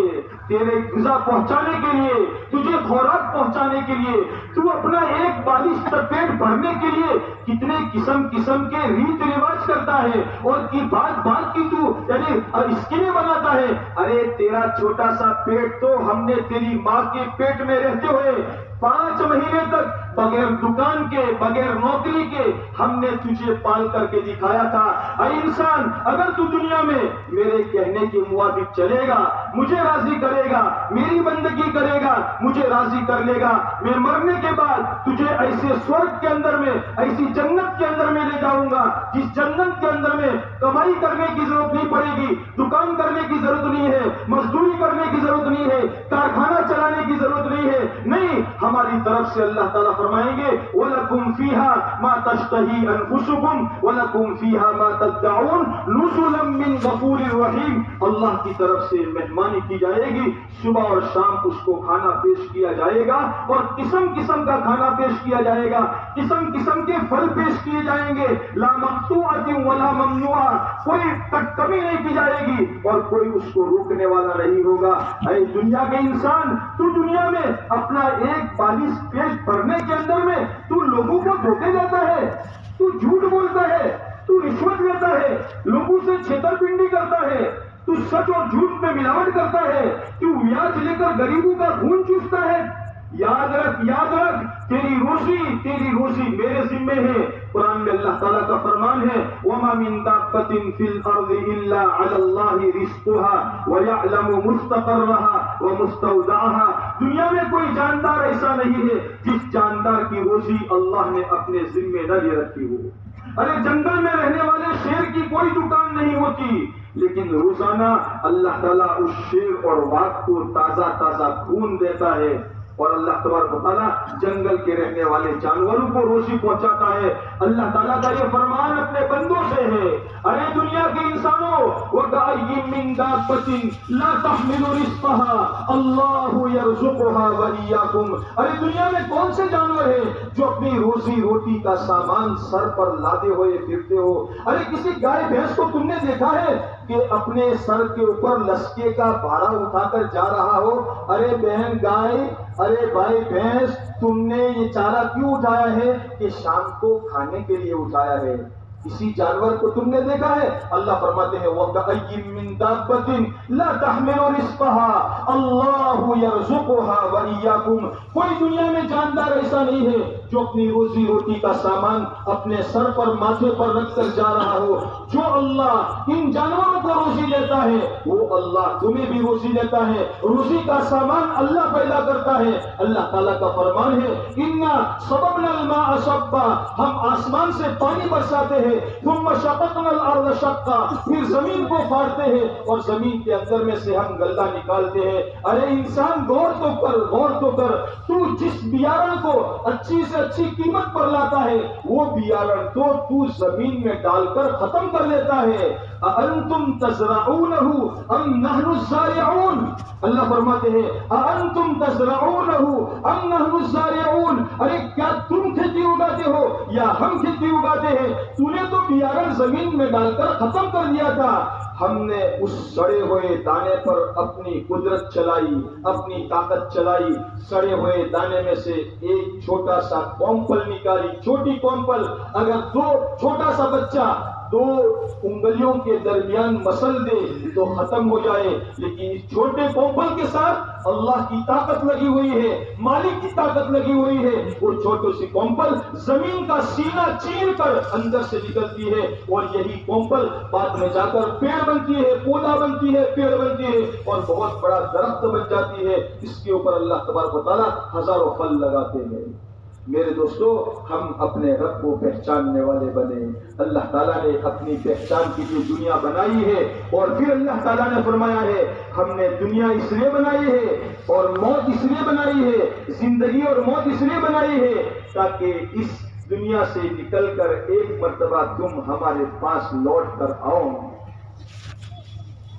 تیرے غذا پہنچانے کے لیے، تجھے خوراک پہنچانے کے لیے، تو اپنا ایک بالش پیٹ بھرنے کے لیے کتنے قسم قسم کے ریت رواج کرتا ہے، اور کی بات بات کی تو یعنی اس کے لیے بناتا ہے۔ ارے تیرا چھوٹا سا پیٹ تو ہم نے تیری ماں کے پیٹ میں رہتے ہوئے 5 مہینے تک بغیر دکان کے، بغیر نوکری کے ہم نے تجھے پال کر کے دکھایا تھا۔ اے انسان، اگر تو دنیا میں میرے کہنے کے موافق چلے گا، مجھے راضی کرے گا، میری بندگی کرے گا، مجھے راضی کر لے گا، میں مرنے کے بعد تجھے ایسے سورگ کے اندر میں، ایسی جنت کے اندر میں لے جاؤں گا جس جنت کے اندر میں کمائی کرنے کی ضرورت نہیں پڑے گی، دکان کرنے کی ضرورت نہیں ہے، مزدوری کرنے کی ضرورت نہیں ہے، کارخانہ چلانے کی ضرورت نہیں ہے۔ نہیں، ہماری طرف سے اللہ تعالیٰ فرمائیں گے وَلَكُمْ فِيهَا مَا تَشْتَهِي أَنفُسُكُمْ وَلَكُمْ فِيهَا مَا تَدَّعُونَ نُزُلًا مِّن غَفُورٍ رَحِيمٍ۔ اللہ کی طرف سے مہمانی کی جائے گی، صبح اور شام اس کو کھانا پیش کیا جائے گا، اور قسم قسم کا کھانا پیش کیا جائے گا، قسم قسم کے پھل پیش کیے جائیں گے، لا مقطوعۃ ولا ممنوعہ، کوئی کمی نہیں کی جائے گی اور کوئی اس کو روکنے والا نہیں ہوگا۔ اے دنیا کے انسان، تو دنیا میں اپنا ایک بالش پیٹ بھرنے کے اندر میں تو لوگوں کو دھوکے دیتا ہے، تو جھوٹ بولتا ہے، تو رشوت لیتا ہے، لوگوں سے چھیتر پنڈی کرتا ہے، تو سچ اور جھوٹ میں ملاوٹ کرتا ہے، تو بیاج لے کر غریبوں کا خون چوستا ہے۔ یاد رکھ، یاد رکھ، تیری روزی میرے ذمے ہے۔ قرآن میں اللہ تعالیٰ کا فرمان ہے وَمَا مِن دَابَّةٍ فِي الْأَرْضِ إِلَّا عَلَى اللَّهِ رِزْقُهَا وَيَعْلَمُ مُسْتَقَرَّهَا وَمُسْتَوْدَعَهَا۔ دنیا میں کوئی جاندار ایسا نہیں ہے جس جاندار کی روزی اللہ نے اپنے ذمے نہ لے رکھی ہو۔ ارے جنگل میں رہنے والے شیر کی کوئی دکان نہیں ہوتی، لیکن روزانہ اللہ تعالیٰ اس شیر اور واغ کو تازہ تازہ خون دیتا ہے، اور اللہ تبارک و تعالیٰ جنگل کے رہنے والے جانوروں کو روزی پہنچاتا ہے۔ اللہ تعالیٰ کا یہ فرمان اپنے بندوں سے ہے۔ ارے دنیا کے انسانوں، وَكَأَيٍّ مِّن دَابَّةٍ لَا تَحْمِلُ رِزْقَهَا اللَّهُ يَرْزُقُهَا وَإِيَّاكُمْ۔ ارے دنیا میں کون سے جانور ہیں جو اپنی روزی روٹی کا سامان سر پر لادے ہوئے پھرتے ہو؟ ارے کسی گائے بھینس کو تم نے دیکھا ہے کہ اپنے سر کے اوپر لسکے کا بھاڑا اٹھا کر جا رہا ہو؟ ارے بہن گائے، ارے بھائی بھینس، تم نے یہ چارہ کیوں اٹھایا ہے؟ کہ شام کو کھانے کے لیے اٹھایا ہے۔ کسی جانور کو تم نے دیکھا ہے؟ اللہ فرماتے ہیں وَكَأَيٍّ مِّن دَابَّةٍ لَا تَحْمِلُ رِزْقَهَا اللَّهُ يَرْزُقُهَا وَإِيَّاكُمْ۔ کوئی دنیا میں جاندار ایسا نہیں ہے جو اپنی روزی روٹی کا سامان اپنے سر پر ماتھے پر رکھ کر جا رہا ہو. جو اللہ ان جانوروں کو روزی دیتا ہے وہ اللہ تمہیں بھی روزی دیتا ہے. روزی کا سامان اللہ پیدا کرتا ہے. اللہ تعالیٰ کا فرمان ہے اِنَّا صَبَبْنَا الْمَاءَ صَبًّا، ہم آسمان سے پانی برساتے ہیں. ثُمَّ شَقَقْنَا الْأَرْضَ شَقًّا، پھر زمین کو پھاڑتے ہیں اور زمین کے اندر میں سے ہم گلہ نکالتے ہیں. ارے انسان غور تو کر، تو جس بیارن کو اچھی سے اچھی قیمت پر لاتا ہے وہ بیارن تو زمین میں ڈال کر ختم کر دیتا ہے. اَأَنْتُمْ تَزْرَعُونَهُ أَمْ نَحْنُ الزَّارِعُونَ، اللہ فرماتے ہیں اَأَنْتُمْ تَزْرَعُونَهُ أَمْ نَحْنُ الزَّارِعُونَ، ارے کیا تم کھیتی اگاتے ہو یا ہم کھیتی اگاتے ہیں؟ تو نے تو بیارن زمین میں ڈال کر ختم کر دیا تھا. ہم نے اس سڑے ہوئے دانے پر اپنی قدرت چلائی، اپنی طاقت چلائی. سڑے ہوئے دانے میں سے ایک چھوٹا سا کونپل نکالی، چھوٹی کونپل. اگر چھوٹا سا بچہ 2 انگلیوں کے درمیان مسل دے تو ختم ہو جائے، لیکن اس چھوٹے کونپل کے ساتھ اللہ کی طاقت لگی ہوئی ہے، مالک کی طاقت لگی ہوئی ہے. وہ چھوٹی سی کونپل زمین کا سینہ چیر کر اندر سے نکلتی ہے اور یہی کونپل بعد میں جا کر پیڑ بنتی ہے، پودا بنتی ہے، پیڑ بنتی ہے اور بہت بڑا درخت بن جاتی ہے. اس کے اوپر اللہ تبارک و تعالیٰ ہزاروں پھل لگاتے ہیں. میرے دوستو، ہم اپنے رب کو پہچاننے والے بنے. اللہ تعالیٰ نے اپنی پہچان کی جو دنیا بنائی ہے اور پھر اللہ تعالیٰ نے فرمایا ہے ہم نے دنیا اس لیے بنائی ہے اور موت اس لیے بنائی ہے، زندگی اور موت اس لیے بنائی ہے تاکہ اس دنیا سے نکل کر ایک مرتبہ تم ہمارے پاس لوٹ کر آؤ.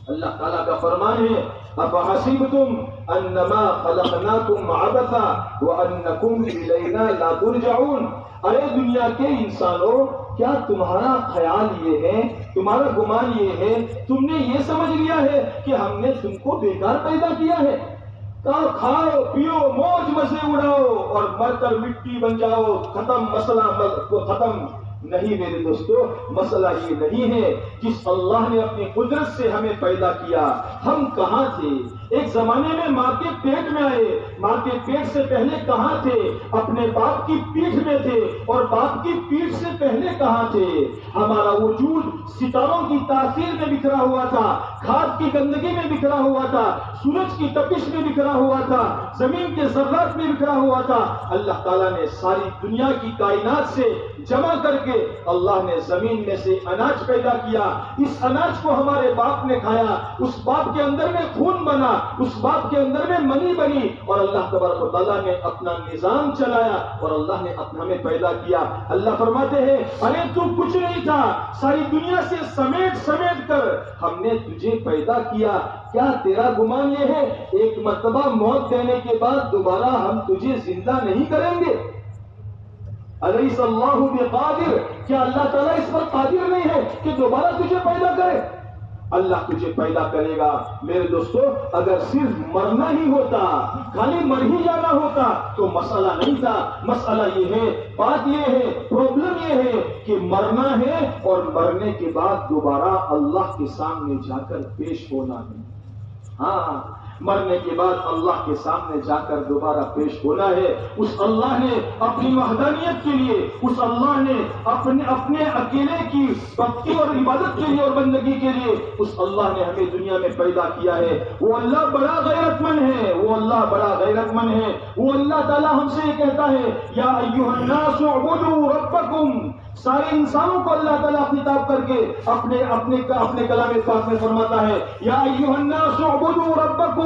اللہ تعالیٰ کا فرمان ہے افحسبتم انما خلقناکم عبثا وانکم الینا لا ترجعون، ارے دنیا کے انسانوں کیا تمہارا خیال یہ ہے، تمہارا گمان یہ ہے، تم نے یہ سمجھ لیا ہے کہ ہم نے تم کو بیکار پیدا کیا ہے؟ کھاؤ پیو موج مزے اڑاؤ اور مر کر مٹی بن جاؤ، ختم مسئلہ ختم. نہیں میرے دوستو، مسئلہ یہ نہیں ہے. جس اللہ نے اپنی قدرت سے ہمیں پیدا کیا، ہم کہاں تھے؟ ایک زمانے میں ماں کے پیٹ میں آئے، ماں کے پیٹ سے پہلے کہاں تھے؟ اپنے باپ کی پیٹھ میں تھے اور باپ کی پیٹھ سے پہلے کہاں تھے؟ ہمارا وجود ستاروں کی تاثیر میں بکھرا ہوا تھا، کھاد کی گندگی میں بکھرا ہوا تھا، سورج کی تپش میں بکھرا ہوا تھا، زمین کے ذرات میں بکھرا ہوا تھا. اللہ تعالیٰ نے ساری دنیا کی کائنات سے جمع کر کے اللہ نے زمین میں سے اناج پیدا کیا. اس اناج کو ہمارے باپ نے کھایا، اس باپ کے اندر میں خون بنا، اس باپ کے اندر میں منی بنی اور اللہ تبارک و تعالیٰ نے اپنا نظام چلایا اور اللہ نے اپنا ہمیں پیدا کیا. اللہ فرماتے ہیں ارے تو کچھ نہیں تھا، ساری دنیا سے سمیٹ کر ہم نے تجھے پیدا کیا. کیا تیرا گمان یہ ہے ایک مرتبہ موت دینے کے بعد دوبارہ ہم تجھے زندہ نہیں کریں گے؟ الیس اللہ بقادر، کیا اللہ تعالیٰ اس پر قادر نہیں ہے کہ دوبارہ تجھے پیدا کرے؟ اللہ تجھے پیدا کرے گا. میرے دوستو، اگر صرف مرنا ہی ہوتا، خالی مر ہی جانا ہوتا تو مسئلہ نہیں تھا. مسئلہ یہ ہے، بات یہ ہے، پرابلم یہ ہے کہ مرنا ہے اور مرنے کے بعد دوبارہ اللہ کے سامنے جا کر پیش ہونا ہے. ہاں، مرنے کے بعد اللہ کے سامنے جا کر دوبارہ پیش ہونا ہے. اس اللہ نے اپنی وحدانیت کے لیے، اس اللہ نے اپنے اکیلے کی بھکتی اور عبادت کے لیے اور بندگی کے لیے اس اللہ نے ہمیں دنیا میں پیدا کیا ہے. وہ اللہ بڑا غیرت مند ہے، وہ اللہ بڑا غیرت مند ہے. وہ اللہ تعالیٰ ہم سے یہ کہتا ہے یا ایھا الناس اعبدوا ربکم، سارے انسانوں کو اللہ تعالیٰ خطاب کر کے اپنے کلام پاک میں فرماتا ہے یا ایھا الناس اعبدوا ربکم،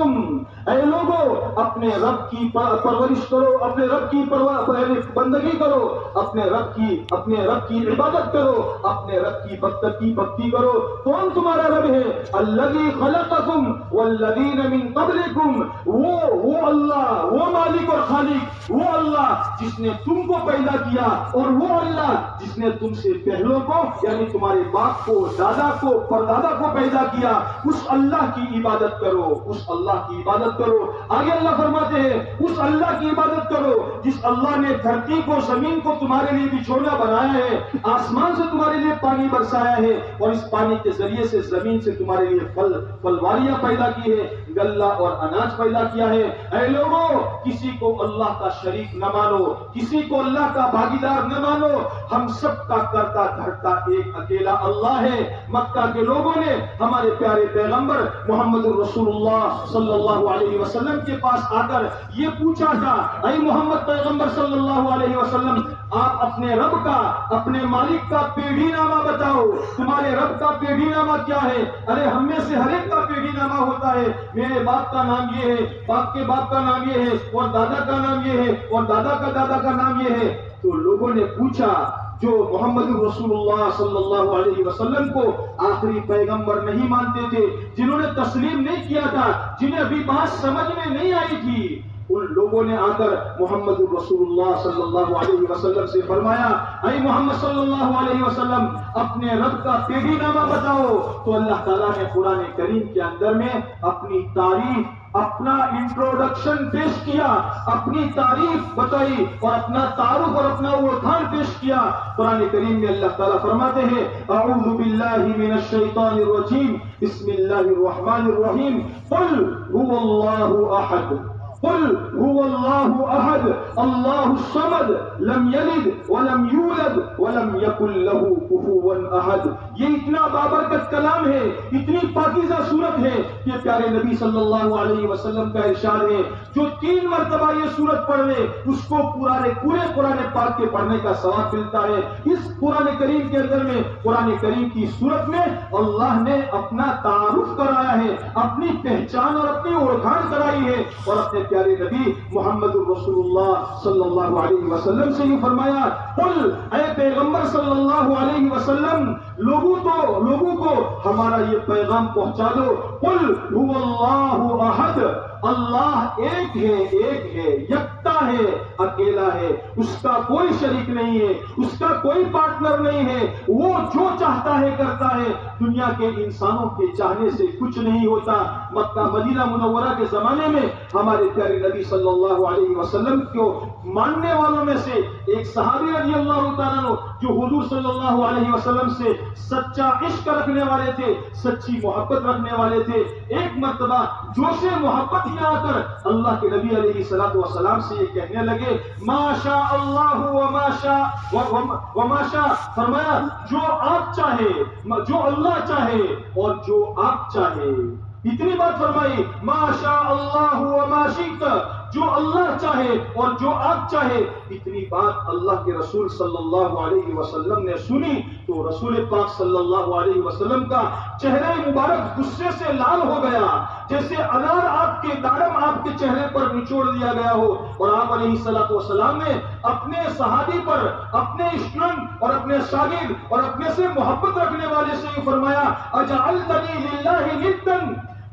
اے لوگوں اپنے رب کی پرورش کرو، اپنے رب کی بندگی کرو، اپنے رب کی عبادت کرو، اپنے رب کی بھکتی کرو. کون تمہارا رب ہے؟ الذی خلقکم والذین من قبلکم، وہ اللہ، وہ مالک اور خالق، وہ اللہ جس نے تم کو پیدا کیا اور وہ اللہ جس نے تم سے پہلوں کو یعنی تمہارے باپ کو، دادا کو، پردادا کو پیدا کیا. اس اللہ کی عبادت کرو، اس اللہ کی عبادت کرو. آگے اللہ فرماتے ہیں اس اللہ کی عبادت کرو جس اللہ نے دھرتی کو، زمین کو تمہارے لیے بچھونا بنایا ہے، آسمان سے تمہارے لیے پانی برسایا ہے اور اس پانی کے ذریعے سے زمین سے تمہارے لیے پھلواریاں پیدا کی ہے. غلہ اور اناج پیدا کیا ہے۔ اے لوگوں، کسی کو اللہ کا شریک نہ مانو، کسی کو اللہ کا بھاگیدار نہ مانو، ہم سب کا کرتا دھرتا ایک اکیلا اللہ ہے۔ مکہ کے لوگوں نے ہمارے پیارے پیغمبر محمد رسول اللہ صلی اللہ علیہ وسلم کے پاس آ کر یہ پوچھا تھا، اے محمد پیغمبر صلی اللہ علیہ وسلم، آپ اپنے رب کا، اپنے مالک کا پیڑھی نامہ بتاؤ، تمہارے رب کا پیڑھی نامہ کیا ہے؟ ارے ہم میں سے ہر ایک کا پیڑھی نامہ ہوتا ہے، میرے باپ کا نام یہ ہے، باپ کے باپ کا نام یہ ہے، اور دادا کا نام یہ ہے، اور دادا کا دادا کا نام یہ ہے۔ تو لوگوں نے پوچھا، جو محمد رسول اللہ صلی اللہ علیہ وسلم کو آخری پیغمبر نہیں مانتے تھے، جنہوں نے تسلیم نہیں کیا تھا، جنہیں ابھی بات سمجھ میں نہیں آئی تھی، ان لوگوں نے آ کر محمد رسول اللہ صلی اللہ علیہ وسلم سے فرمایا، اے محمد صلی اللہ علیہ وسلم، اپنے رب کا پیڑھی نامہ بتاؤ۔ تو اللہ تعالیٰ نے قرآن کریم کے اندر میں اپنی تعریف، اپنا انٹروڈکشن پیش کیا، اپنی تعریف بتائی، اور اپنا تعارف اور اپنا اوڑھان پیش کیا۔ قرآن کریم میں اللہ تعالیٰ فرماتے ہیں، اعوذ باللہ من الشیطان الرجیم، بسم اللہ الرحمن الرحیم، قل هو اللہ احد، قل هو اللہ احد، اللہ الصمد، لم یلد ولم یولد ولم یکن له کفوا احد۔ یہ اتنا بابرکت کلام ہے، اتنی پاکیزہ صورت ہے کہ پیارے نبی صلی اللہ علیہ وسلم کا ارشاد ہے، جو 3 مرتبہ یہ صورت پڑھ لے اس کو پورے قرآن پاک کے پڑھنے کا ثواب ملتا ہے۔ اس قرآن کریم کے اندر میں، قرآن کریم کی صورت میں اللہ نے اپنا تعارف کرایا ہے، اپنی پہچان اور اپنی اوڑھان کرائی ہے، اور اپنے پیارے نبی محمد رسول اللہ صلی اللہ علیہ وسلم سے یہ فرمایا، قل، اے پیغمبر صلی اللہ علیہ وسلم، لوگوں کو ہمارا یہ پیغام پہنچا دو، قل هو اللہ احد، اللہ ایک ہے، یکتا ہے، اکیلا ہے، اس کا کوئی شریک نہیں ہے، اس کا کوئی پارٹنر نہیں ہے، وہ جو چاہتا ہے کرتا ہے، دنیا کے انسانوں کے چاہنے سے کچھ نہیں ہوتا۔ مکہ مدینہ منورہ کے زمانے میں ہمارے پیارے نبی صلی اللہ علیہ وسلم کو ماننے والوں میں سے ایک صحابی رضی اللہ تعالیٰ عنہ، جو حضور صلی اللہ علیہ وسلم سے سچا عشق رکھنے والے تھے، سچی محبت رکھنے والے تھے، ایک مرتبہ جوش محبت میں آ کر اللہ کے نبی علیہ الصلوۃ والسلام سے یہ کہنے لگے، ما شاء اللہ وما شاء، فرمایا جو آپ چاہے، جو اللہ چاہے اور جو آپ چاہے، اتنی بات فرمائی، ما شاء اللہ وما شئت، جو اللہ چاہے اور جو آپ چاہے۔ اتنی بات اللہ کے رسول صلی اللہ علیہ وسلم نے سنی تو رسول پاک صلی اللہ علیہ وسلم کا چہرہ مبارک غصے سے لال ہو گیا، جیسے انار آپ کے دارم آپ کے چہرے پر نچوڑ دیا گیا ہو، اور آپ علیہ الصلوۃ والسلام نے اپنے صحابی پر، اپنے اسٹوڈنٹ اور اپنے شاگرد اور اپنے سے محبت رکھنے والے سے یہ فرمایا، اجعلتنی للہ ندا،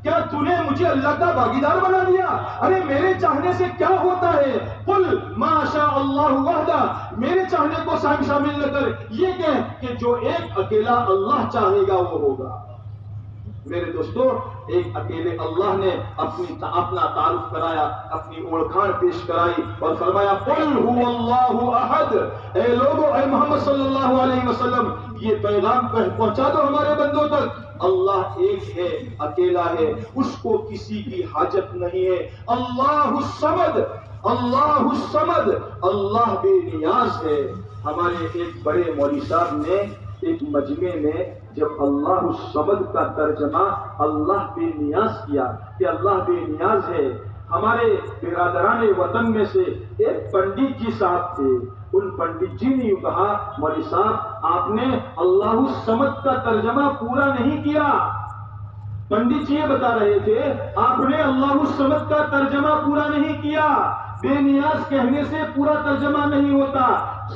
کیا تو نے مجھے اللہ کا بھاگیدار بنا دیا؟ ارے میرے چاہنے سے کیا ہوتا ہے؟ قل ما شاء اللہ وحدہ، میرے چاہنے کو شامل نہ کر، یہ کہ جو ایک اکیلا اللہ چاہے گا وہ ہوگا۔ میرے دوستو، ایک اکیلے اللہ نے اپنا تعارف کرایا، اپنی اوڑھان پیش کرائی اور فرمایا، قل هو اللہ احد، اے لوگو، اے محمد صلی اللہ علیہ وسلم، یہ پیغام پہنچا دو ہمارے بندوں تک، اللہ ایک ہے، اکیلا ہے، اس کو کسی کی حاجت نہیں ہے۔ اللہ الصمد، اللہ الصمد، اللہ بے نیاز ہے۔ ہمارے ایک بڑے مولوی صاحب نے ایک مجمع میں جب اللہ الصمد کا ترجمہ اللہ بے نیاز کیا کہ اللہ بے نیاز ہے، ہمارے برادران وطن میں سے ایک پنڈت جی صاحب تھے، ان پنڈت جی نے یوں کہا، مولوی صاحب آپ نے اللہ الصمد کا ترجمہ پورا نہیں کیا۔ پنڈت جی یہ بتا رہے تھے، آپ نے اللہ الصمد کا ترجمہ پورا نہیں کیا۔ بے نیاز کہنے سے پورا ترجمہ نہیں ہوتا۔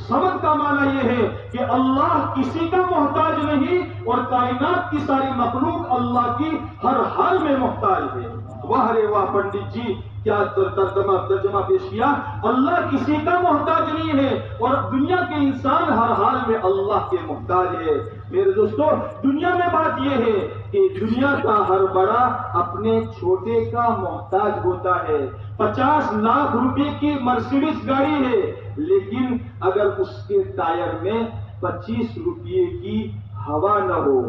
صمد کا معنی یہ ہے کہ اللہ کسی کا محتاج نہیں اور کائنات کی ساری مخلوق اللہ کی ہر حال میں محتاج ہے۔ واہ رے واہ پنڈت جی، کیا ترجمہ پیش کیا، اللہ کسی کا محتاج نہیں ہے اور دنیا کے انسان ہر حال میں اللہ کے محتاج ہے۔ میرے دوستو، دنیا میں بات یہ ہے کہ دنیا کا ہر بڑا اپنے چھوٹے کا محتاج ہوتا ہے۔ 50 لاکھ روپے کی مرسیڈیز گاڑی ہے، لیکن اگر اس کے ٹائر میں 25 روپے کی ہوا نہ ہو،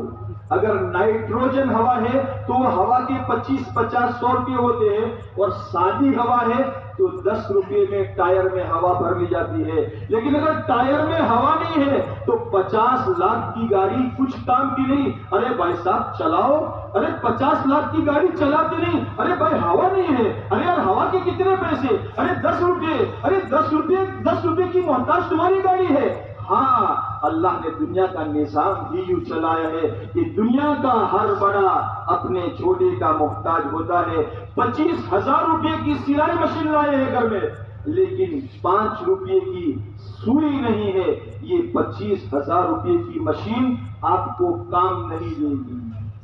اگر نائٹروجن ہوا ہے تو وہ ہوا کے 25-50-100 روپے ہوتے ہیں، اور سادی ہوا ہے تو 10 روپے میں ٹائر میں ہوا بھر لی جاتی ہے۔ لیکن اگر ٹائر میں ہوا نہیں ہے تو 50 لاکھ کی گاڑی کچھ کام کی نہیں۔ ارے بھائی صاحب چلاؤ، ارے 50 لاکھ کی گاڑی چلاتے نہیں، ارے بھائی ہوا نہیں ہے، ارے یار ہوا کے کتنے پیسے، ارے 10 روپے، ارے 10 روپے کی محتاج تمہاری گاڑی ہے۔ ہاں، اللہ نے دنیا کا نظام ہی یوں چلایا ہے کہ دنیا کا ہر بڑا اپنے چھوٹے کا محتاج ہوتا ہے۔ 25,000 روپے کی سلائی مشین لائے ہیں گھر میں، لیکن 5 روپے کی سوئی نہیں ہے۔ یہ 25,000 روپے کی مشین آپ کو کام نہیں دے گی۔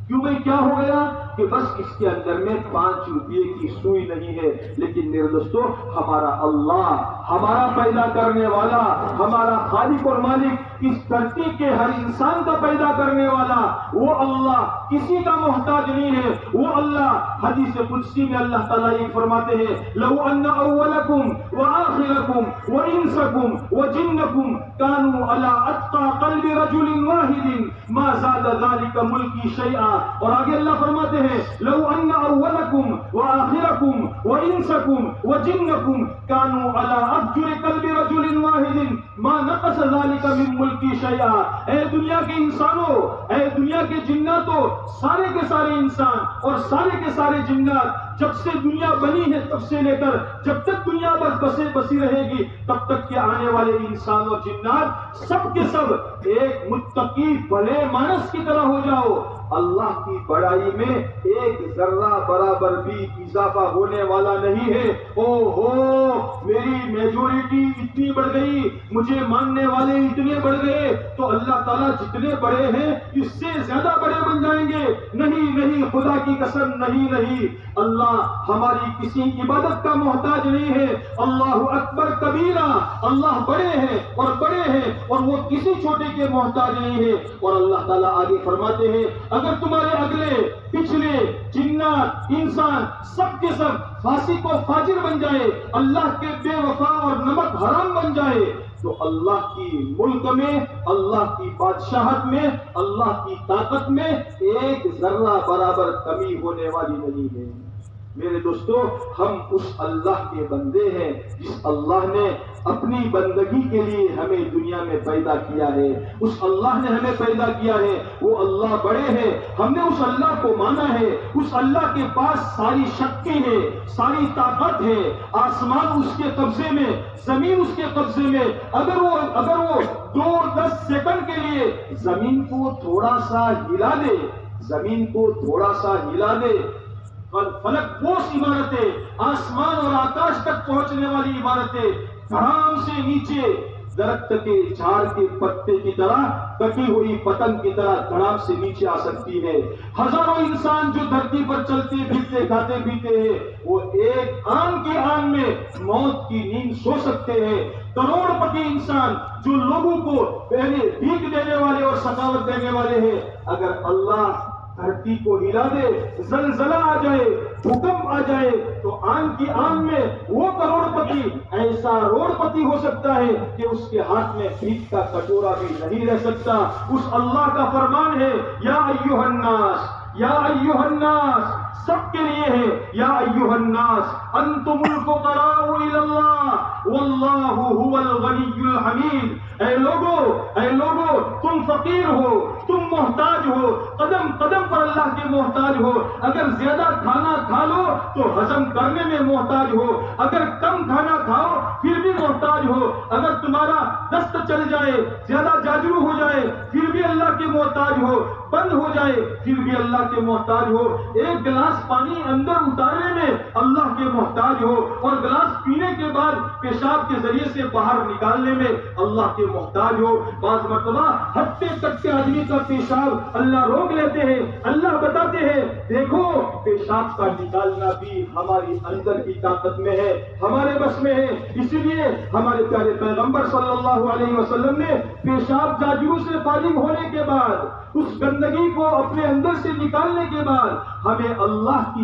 کیوں بھائی کیا ہو گیا کہ بس اس کے اندر میں 5 روپے کی سوئی نہیں ہے۔ لیکن میرے دوستو، ہمارا اللہ، ہمارا پیدا کرنے والا، ہمارا خالق اور مالک، اس دھرتی کے ہر انسان کا پیدا کرنے والا وہ اللہ کسی کا محتاج نہیں ہے۔ وہ اللہ حدیث قدسی میں اللہ تعالیٰ یہ فرماتے ہیں، لو ان اولکم وآخرکم وانسکم وجنکم کانوا علی اتقى قلب رجل واحد ما زاد ذلك ملکی شیئا۔ اور آگے اللہ فرماتے ہیں، لو ان اولکم وآخرکم وانسکم وجنکم کانوا علی افجر قلب رجل واحد ما نقص ذلك من ملکی شیئا۔ اے دنیا کے انسانوں، اے دنیا کے جناتوں، سارے کے سارے انسان اور سارے کے سارے جنات، جب سے دنیا بنی ہے تب سے لے کر جب تک دنیا بسی رہے گی تب تک کے آنے والے انسان اور جنات سب کے سب ایک متقی بھلے مانس کی طرح ہو جاؤ، اللہ کی بڑائی میں ایک ذرہ برابر بھی اضافہ ہونے والا نہیں ہے۔ او ہو، میری میجورٹی اتنی بڑھ گئی، مجھے ماننے والے اتنے بڑھ گئے تو اللہ تعالیٰ جتنے بڑے ہیں اس سے زیادہ بڑے بن جائیں گے۔ نہیں نہیں، خدا کی قسم، نہیں نہیں، اللہ ہماری کسی عبادت کا محتاج نہیں ہے۔ اللہ اکبر کبیرہ، اللہ بڑے ہیں اور بڑے ہیں اور وہ کسی چھوٹے کے محتاج نہیں ہے۔ اور اللہ تعالیٰ آگے فرماتے ہیں، اگر تمہارے اگلے پچھلے جنات انسان سب کے سب فاسق و فاجر بن جائے، اللہ کے بے وفا اور نمک حرام بن جائے، تو اللہ کی ملک میں، اللہ کی بادشاہت میں، اللہ کی طاقت میں ایک ذرہ برابر کمی ہونے والی نہیں ہے۔ میرے دوستو، ہم اس اللہ کے بندے ہیں جس اللہ نے اپنی بندگی کے لیے ہمیں دنیا میں پیدا کیا ہے۔ اس اللہ نے ہمیں پیدا کیا ہے، وہ اللہ بڑے ہیں، ہم نے اس اللہ کو مانا ہے۔ اس اللہ کے پاس ساری شکتی ہے، ساری طاقت ہے، آسمان اس کے قبضے میں، زمین اس کے قبضے میں۔ اگر وہ 2-10 سیکنڈ کے لیے زمین کو تھوڑا سا ہلا دے، زمین کو تھوڑا سا ہلا دے، فلک پوش عمارتیں، آسمان اور آکاش تک پہنچنے والی عمارتیں دھڑام سے نیچے درخت کے جھاڑ کے پتے کی طرح، کٹی ہوئی پتنگ کی طرح دھڑام سے نیچے آ سکتی ہے۔ ہزاروں انسان جو دھرتی پر چلتے پھرتے کھاتے پیتے ہیں، وہ ایک آن کی آن میں موت کی نیند سو سکتے ہیں۔ کروڑ پتی انسان جو لوگوں کو پہلے بھیک دینے والے اور سخاوت دینے والے ہیں، اگر اللہ دھرتی کو ہلا دے، زلزلہ آ جائے، بھوکمپ آ جائے، تو آن کی آن میں وہ کروڑ پتی ایسا روڑ پتی ہو سکتا ہے کہ اس کے ہاتھ میں بھیک کا کٹورا بھی نہیں رہ سکتا۔ اس اللہ کا فرمان ہے، یا ایھا الناس، یا ایھا الناس، سب کے لیے ہے، یا ایھا الناس انتم الفقراء الی اللہ واللہ هو الغنی الحمید۔ اے لوگو، تم فقیر ہو، تم محتاج ہو، قدم قدم پر اللہ کے محتاج ہو۔ اگر زیادہ کھانا کھا لو تو ہضم کرنے میں محتاج ہو، اگر کم کھانا کھاؤ پھر بھی محتاج ہو، اگر تمہارا دست چل جائے، زیادہ جاجرو ہو جائے پھر بھی اللہ کے محتاج ہو، بند ہو جائے پھر بھی اللہ کے محتاج ہو، ایک گلاس پانی اندر اتارنے میں اللہ کے محتاج ہو، اور گلاس پینے کے بعد پیشاب کے ذریعے سے باہر نکالنے میں اللہ کے محتاج ہو۔ بعض مرتبہ ہٹے کٹے آدمی کا پیشاب اللہ روک لیتے ہیں، اللہ بتاتے ہیں دیکھو پیشاب کا نکالنا بھی ہماری اندر کی طاقت میں ہے، ہمارے بس میں ہے۔ اسی لیے ہمارے پیارے پیغمبر صلی اللہ علیہ وسلم نے پیشاب جاجرو سے فارغ ہونے کے بعد، اس گندگی کو اپنے اندر سے نکالنے کے بعد ہمیں اللہ کی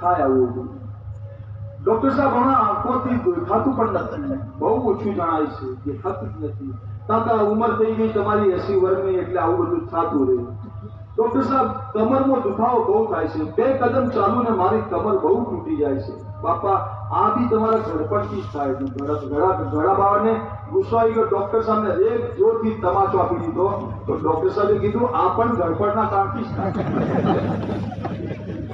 થાય આવું। ડોક્ટર સાહેબ હમણાં આંખોથી દેખાતું પણ નથી, બહુ ઓછું જણાય છે, દેખાતું જ નથી। કાકા ઉંમર થઈ ગઈ તમારી 80 વર્ષની, એટલે આવું બધું થતું રહે। ડોક્ટર સાહેબ કમરમાં દુખાવો બહુ થાય છે, 2 કદમ ચાલુ ને મારી કમર બહુ તૂટી જાય છે. બાપા આ બી તમારા ઘડપણથી જ થાય છે. ઘણા બાવાને ગુસ્સો આવી ગયો, ડોક્ટર સાહેબને એક જોરથી તમાચો આપી દીધો તો ડોક્ટર સાહેબે કીધું આ પણ ઘડપણના કારણથી જ થાય.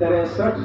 63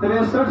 63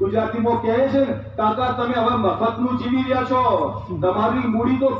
ગુજરાતીમાં કહે છે કાકા તમે હવે મફતનું જીવી રહ્યા છો, તમારી મૂડી તો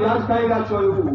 વ્યાજ ખાઈ રહ્યા છો એવું.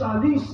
40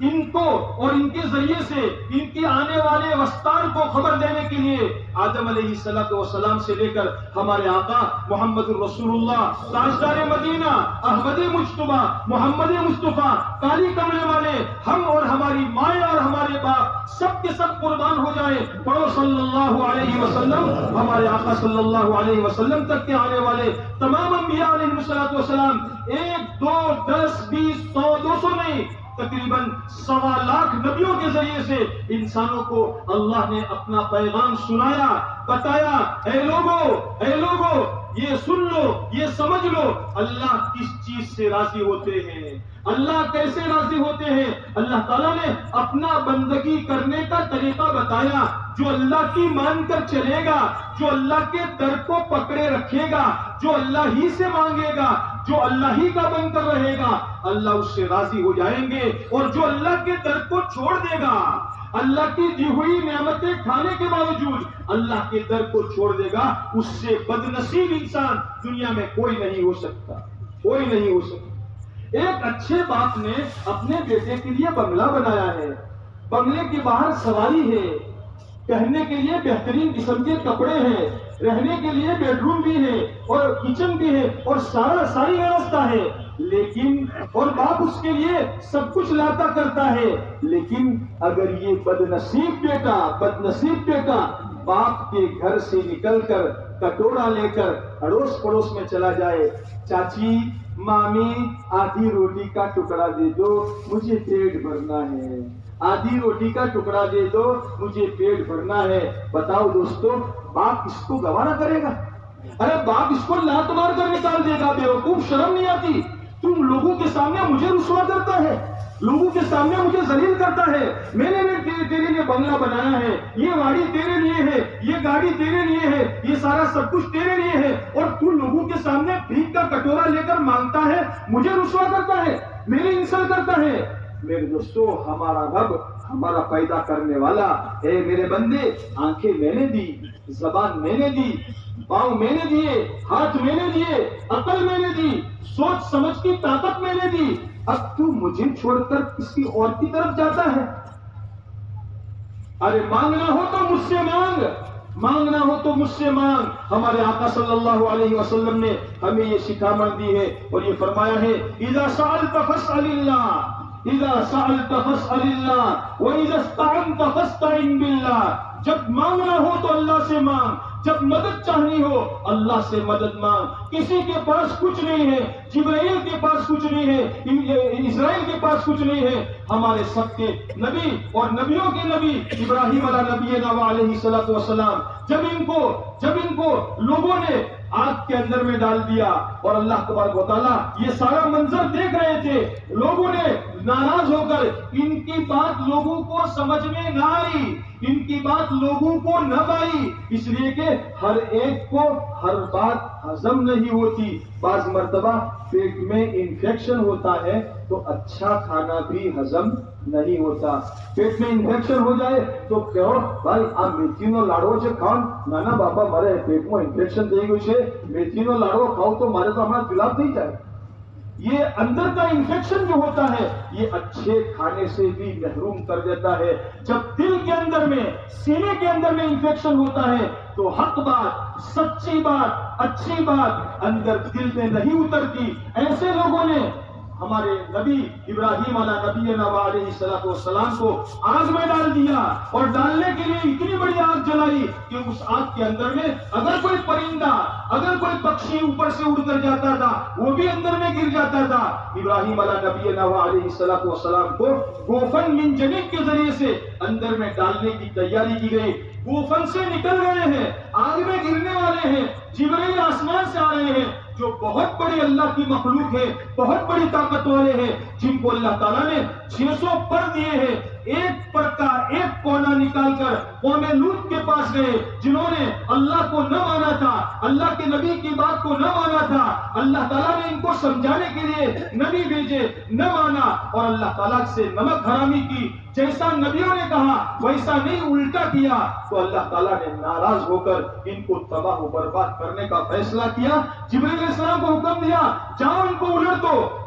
ان کو اور ان کے ذریعے سے ان کے آنے والے وسطار کو خبر دینے کے لیے آدم علیہ السلام سے لے کر ہمارے آقا محمد الرسول اللہ تاجدار مدینہ احمد مجتبی محمد مصطفیٰ کالی کملے والے ہم اور ہماری مائیں اور ہمارے باپ سب کے سب قربان ہو جائے. پڑھو صلی اللہ علیہ وسلم. ہمارے آقا صلی اللہ علیہ وسلم تک کے آنے والے تمام انبیاء علیہ السلام 1 2 10 20 100 200 نہیں تقریباً 1.25 لاکھ نبیوں کے ذریعے سے انسانوں کو اللہ نے اپنا پیغام سنایا بتایا. اے لوگو یہ سن لو یہ سمجھ لو اللہ کس چیز سے راضی ہوتے ہیں اللہ کیسے راضی ہوتے ہیں. اللہ تعالیٰ نے اپنا بندگی کرنے کا طریقہ بتایا. جو اللہ کی مان کر چلے گا جو اللہ کے در کو پکڑے رکھے گا جو اللہ ہی سے مانگے گا جو اللہ ہی کا بن کر رہے گا اللہ اس سے راضی ہو جائیں گے. اور جو اللہ کے در کو چھوڑ دے گا اللہ کی دی ہوئی نعمتیں کھانے کے باوجود اللہ کے در کو چھوڑ دے گا اس سے بدنصیب انسان دنیا میں کوئی نہیں ہو سکتا. ایک اچھے باپ نے اپنے بیٹے کے لیے بنگلہ بنایا ہے. بنگلے کے باہر سواری ہے پہننے کے لیے بہترین قسم کے کپڑے ہیں رہنے کے لیے بیڈ روم بھی ہے اور کچن بھی ہے اور ساری ویوستھا ہے. لیکن اور باپ اس کے لیے سب کچھ لاتا کرتا ہے. لیکن اگر یہ بدنصیب بیٹا باپ کے گھر سے نکل کر کٹورا لے کر اڑوس پڑوس میں چلا جائے چاچی مامی آدھی روٹی کا ٹکڑا دے دو مجھے پیٹ بھرنا ہے آدھی روٹی کا ٹکڑا دے دو مجھے پیٹ بھرنا ہے. بتاؤ دوستو باپ اس کو گوارا کرے گا؟ ارے باپ اس کو لات مار کر نکال دے گا. بیوقوف شرم نہیں آتی؟ تم لوگوں کے سامنے مجھے رسوا کرتا ہے لوگوں کے سامنے مجھے ذلیل کرتا ہے. میں نے تیرے لیے بنگلہ بنایا ہے یہ گاڑی تیرے لیے ہے یہ گاڑی تیرے لیے ہے یہ سارا سب کچھ تیرے لیے ہے اور تو لوگوں کے سامنے بھیک کا کٹورا لے کر مانگتا ہے مجھے رسوا کرتا ہے میری انسلٹ کرتا ہے. میرے دوستو ہمارا رب ہمارا پیدا کرنے والا اے میرے بندے آنکھیں میں نے دی زبان میں نے دی پاؤں میں نے دیے ہاتھ میں نے دیے عقل میں نے دی سوچ سمجھ کی طاقت میں نے دی. اب تو مجھے چھوڑ کر کسی اور کی طرف جاتا ہے. ارے مانگنا ہو تو مجھ سے مانگ. ہمارے آقا صلی اللہ علیہ وسلم نے ہمیں یہ شکامت دی ہے اور یہ فرمایا ہے اذا سألت فاسأل اللہ وَإِذَا اسْتَعَنْتَ فَاسْتَعِنْ بِاللَّهِ. جب مانگنا ہو تو اللہ سے مانگ جب مدد چاہنی ہو اللہ سے مدد مانگ. کسی کے پاس کچھ نہیں ہے جبرائیل کے پاس کچھ نہیں ہے اسرائیل کے پاس کچھ نہیں ہے. ہمارے سب کے نبی اور نبیوں کے نبی ابراہیم علیہ السلام جب ان کو لوگوں نے آگ کے اندر میں ڈال دیا اور اللہ تبارک و تعالیٰ یہ سارا منظر دیکھ رہے تھے لوگوں نے ناراض ہو کر ان کی بات لوگوں کو سمجھ میں نہ آئی ان کی بات لوگوں کو نہ پائی اس لیے کہ ہر ایک کو ہر بات ہضم نہیں ہوتی. بعض مرتبہ پیٹ میں انفیکشن ہوتا ہے تو اچھا کھانا بھی ہضم نہیں ہوتا. پیٹ میں انفیکشن ہو جائے تو کہو بھائی آپ میتھینو لاڑو سے کھاؤ نانا باپا مارے پیٹ میں انفیکشن دے گی اسے میتھینو لاڑو کھاؤ تو مارے تو ہمارا جلاب نہیں جائے. یہ اندر کا انفیکشن جو ہوتا ہے یہ اچھے کھانے سے بھی محروم کر دیتا ہے. جب دل کے اندر میں سینے کے اندر میں انفیکشن ہوتا ہے تو حق بات سچی بات اچھی بات اندر دل میں نہیں اترتی. ایسے لوگوں نے ہمارے نبی ابراہیم علیہ السلام کو آگ میں ڈال دیا اور ڈالنے کے لیے اتنی بڑی آگ جلائی کہ اس آگ کے اندر میں اگر کوئی پرندہ اگر کوئی پکشی اوپر سے اڑ کر جاتا تھا وہ بھی اندر میں گر جاتا تھا. ابراہیم علیہ السلام کو گوفن من جنیب کے ذریعے سے اندر میں ڈالنے کی تیاری کی گئی. گوفن سے نکل رہے ہیں آگ میں گرنے والے ہیں جبرائیل آسمان سے آ رہے ہیں جو بہت بڑی اللہ کی مخلوق ہے بہت بڑی طاقت والے ہیں جن کو اللہ تعالیٰ نے 600 پر دیے ہیں. ایک پر کا ایک کونا نکال کر قوم لوط کے پاس گئے جنہوں نے اللہ کو نہ مانا تھا اللہ کے نبی کی بات کو نہ مانا تھا. اللہ تعالیٰ نے ان کو سمجھانے کے لیے نبی بھیجے نہ مانا اور اللہ تعالیٰ سے نمک حرامی کی. جیسا نبیوں نے کہا ویسا نہیں الٹا کیا تو اللہ تعالیٰ نے ناراض ہو کر ان کو تباہ و برباد کرنے کا فیصلہ کیا. جبرائیل علیہ السلام کو حکم دیا جاؤ ان کو الٹ دو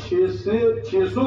600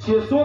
600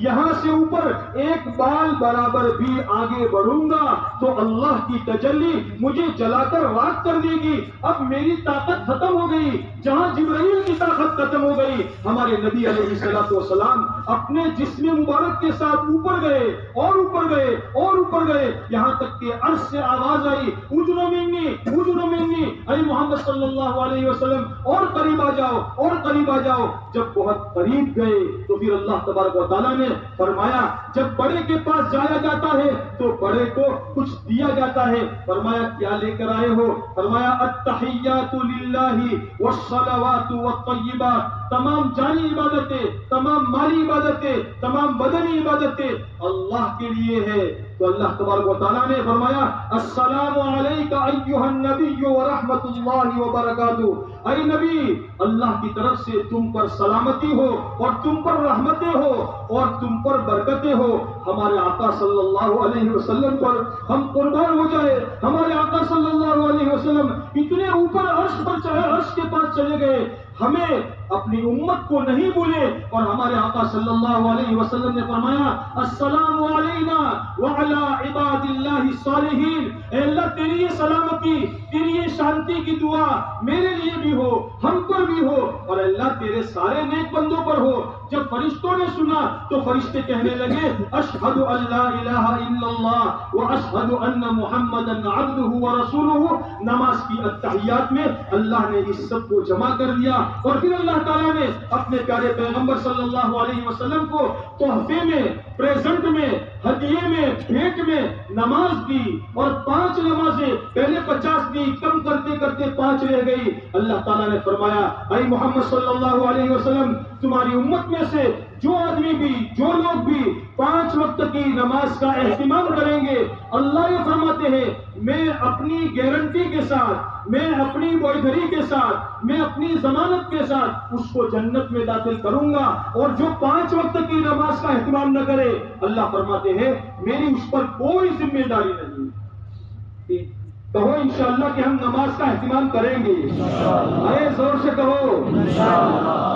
یہاں سے اوپر ایک بال برابر بھی آگے بڑھوں گا تو اللہ کی تجلی مجھے جلا کر راکھ کر دے گی. اب میری طاقت ختم ہو گئی. جہاں جبرائیل کی طاقت ختم ہو گئی، ہمارے نبی علیہ الصلوۃ والسلام اپنے جسم مبارک کے ساتھ اوپر گئے اور اوپر گئے اور اوپر گئے، یہاں تک کہ عرش سے آواز آئی ادنو منی اے محمد صلی اللہ علیہ وسلم، اور قریب آ جاؤ اور قریب آ جاؤ. جب بہت قریب گئے تو پھر اللہ تبارک و تعالیٰ نے فرمایا جب بڑے کے پاس جایا جاتا ہے تو بڑے کو کچھ دیا جاتا ہے. فرمایا کیا لے کر آئے ہو؟ فرمایا التحیات للہ والصلوات والطیبات، تمام جانی عبادتیں، تمام مالی عبادتیں، تمام بدنی عبادتیں اللہ کے لیے ہے. تو اللہ تبارک و تعالیٰ نے فرمایا السلام علیک ایھا النبی ورحمۃ اللہ وبرکاتہ، اے نبی اللہ کی طرف سے تم پر سلامتی ہو اور تم پر رحمتیں ہو اور تم پر برکتیں ہو. ہمارے آقا صلی اللہ علیہ وسلم پر ہم قربان ہو جائے. ہمارے آقا صلی اللہ علیہ وسلم اتنے اوپر عرش پر چڑھے، عرش کے پاس چلے گئے، ہمیں اپنی امت کو نہیں بھولے. اور ہمارے آقا صلی اللہ علیہ وسلم نے فرمایا السلام علینا وعلی عباد اللہ الصالحین، اے اللہ تیری یہ سلامتی، تیری یہ شانتی کی دعا میرے لیے بھی ہو، ہم پر بھی ہو، اور اللہ تیرے سارے نیک بندوں پر ہو. جب فرشتوں نے سنا تو فرشتے کہنے لگے اشہد ان لا الہ الا اللہ واشہد ان محمدا عبدہ ورسولہ. نماز کی التحیات میں اللہ نے اس سب کو جمع کر دیا اور پھر اللہ تعالیٰ نے اپنے پیارے پیغمبر صلی اللہ علیہ وسلم کو تحفے میں، پریزنٹ میں، ہدیے میں، بھیٹ میں نماز دی. اور 5 نمازیں پہلے 50 دی، کم کرتے کرتے 5 رہ گئی. اللہ تعالیٰ نے فرمایا اے محمد صلی اللہ علیہ وسلم تمہاری امت میں سے جو آدمی بھی، جو لوگ بھی 5 وقت کی نماز کا اہتمام کریں گے، اللہ یہ فرماتے ہیں میں اپنی گارنٹی کے ساتھ، میں اپنی بوئدری کے ساتھ، میں اپنی ضمانت کے ساتھ اس کو جنت میں داخل کروں گا. اور جو 5 وقت کی نماز کا اہتمام نہ کرے، اللہ فرماتے ہیں میری اس پر کوئی ذمہ داری نہیں. کہو انشاءاللہ کہ ہم نماز کا اہتمام کریں گے. ارے زور سے کہو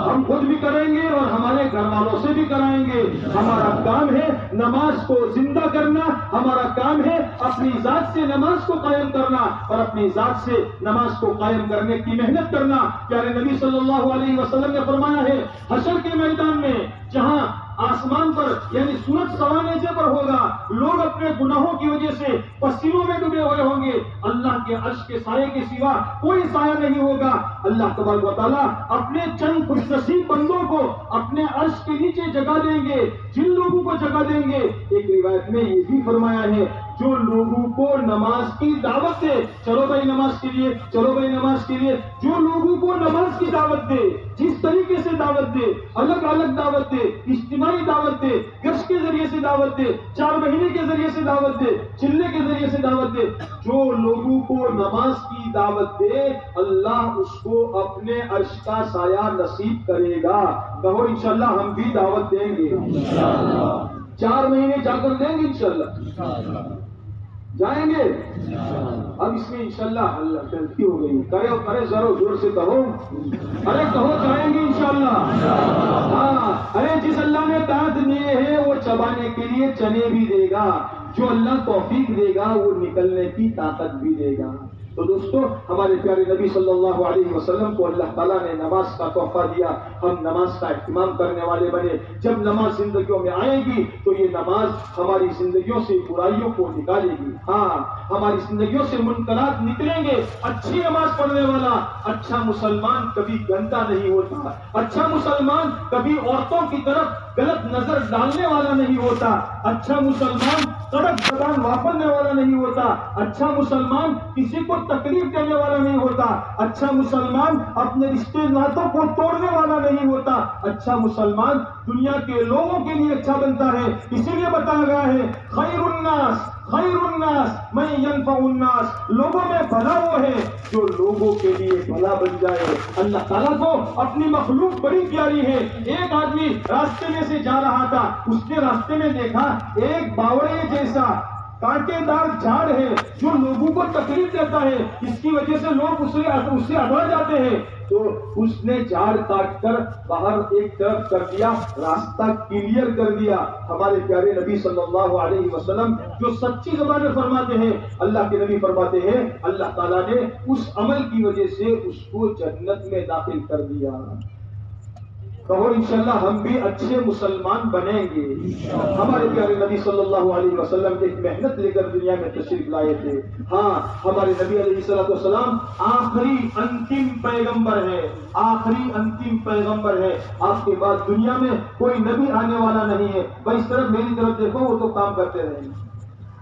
ہم خود بھی کریں گے اور ہمارے گھر والوں سے بھی کرائیں گے. ہمارا کام ہے نماز کو زندہ کرنا، ہمارا کام ہے اپنی ذات سے نماز کو قائم کرنا اور اپنی ذات سے نماز کو قائم کرنے کی محنت کرنا. پیارے نبی صلی اللہ علیہ وسلم نے فرمایا ہے حشر کے میدان میں جہاں آسمان پر یعنی سورج سوا نیچے پر ہوگا، لوگ اپنے گناہوں کی وجہ سے پسینوں میں ڈوبے ہوئے ہوں گے، اللہ کے عرش کے سائے کے سوا کوئی سایہ نہیں ہوگا. اللہ تبارک و تعالیٰ اپنے چند خوش نصیب بندوں کو اپنے عرش کے نیچے جگہ دیں گے. جن لوگوں کو جگہ دیں گے، ایک روایت میں یہ بھی فرمایا ہے جو لوگوں کو نماز کی دعوت دے، چلو بھائی نماز کے لیے، چلو بھائی نماز کے لیے، جو لوگوں کو نماز کی دعوت دے، جس طریقے سے دعوت دے، الگ الگ دعوت دے، اجتماعی دعوت دے، گشت کے ذریعے سے دعوت دے، 4 مہینے کے ذریعے سے دعوت دے، چلے کے ذریعے سے دعوت دے، جو لوگوں کو نماز کی دعوت دے اللہ اس کو اپنے عرش کا سایہ نصیب کرے گا. کہو انشاءاللہ ہم بھی دعوت دیں گے، 4 مہینے جا کر دیں گے انشاءاللہ. جائیں گے؟ اب اس میں انشاءاللہ غلطی ہو گئی. کرے ذرا زور سے کہو، ارے کہو جائیں گے انشاءاللہ. ہاں ارے جس اللہ نے دانت دیے ہیں وہ چبانے کے لیے چنے بھی دے گا، جو اللہ توفیق دے گا وہ نکلنے کی طاقت بھی دے گا. تو دوستو ہمارے پیارے نبی صلی اللہ علیہ وسلم کو اللہ تعالیٰ نے نماز کا تحفہ دیا، ہم نماز کا اہتمام کرنے والے بنے. جب نماز زندگیوں میں آئے گی تو یہ نماز ہماری زندگیوں سے برائیوں کو نکالے گی. ہاں ہماری زندگیوں سے منکرات نکلیں گے. اچھی نماز پڑھنے والا اچھا مسلمان کبھی گندا نہیں ہوتا، اچھا مسلمان کبھی عورتوں کی طرف غلط نظر ڈالنے والا نہیں ہوتا، اچھا مسلمان کڑک زبان واپرنے والا نہیں ہوتا، اچھا مسلمان کسی کو تکلیف دینے والا نہیں ہوتا، اچھا مسلمان اپنے رشتے ناتوں کو توڑنے والا نہیں ہوتا، اچھا مسلمان دنیا کے لوگوں کے لیے اچھا بنتا ہے. اسی لیے بتایا گیا ہے خیر الناس من ينفع الناس، لوگوں میں بھلا وہ ہے جو لوگوں کے لیے بھلا بن جائے. اللہ تعالیٰ کو اپنی مخلوق بڑی پیاری ہے. ایک آدمی راستے میں سے جا رہا تھا، اس نے راستے میں دیکھا ایک باوڑے جیسا کانٹے دار جھاڑ ہے جو لوگوں کو تکلیف دیتا ہے، اس کی وجہ سے لوگ اسے اڑا جاتے ہیں. تو اس نے جھاڑ کاٹ کر باہر ایک طرف کر دیا، راستہ کلیئر کر دیا۔ ہمارے پیارے نبی صلی اللہ علیہ وسلم جو سچی زبان میں فرماتے ہیں، اللہ کے نبی فرماتے ہیں اللہ تعالیٰ نے اس عمل کی وجہ سے اس کو جنت میں داخل کر دیا۔ کہو انشاءاللہ ہم بھی اچھے مسلمان بنیں گے۔ ہمارے پیارے نبی صلی اللہ علیہ وسلم ایک محنت لے کر دنیا میں تشریف لائے تھے۔ ہاں، ہمارے نبی علیہ السلام آخری انتم پیغمبر ہے، آخری انتم پیغمبر ہے۔ آپ کے بعد دنیا میں کوئی نبی آنے والا نہیں ہے۔ بھائی اس طرف میری طرف دیکھو، وہ تو کام کرتے رہیں گے۔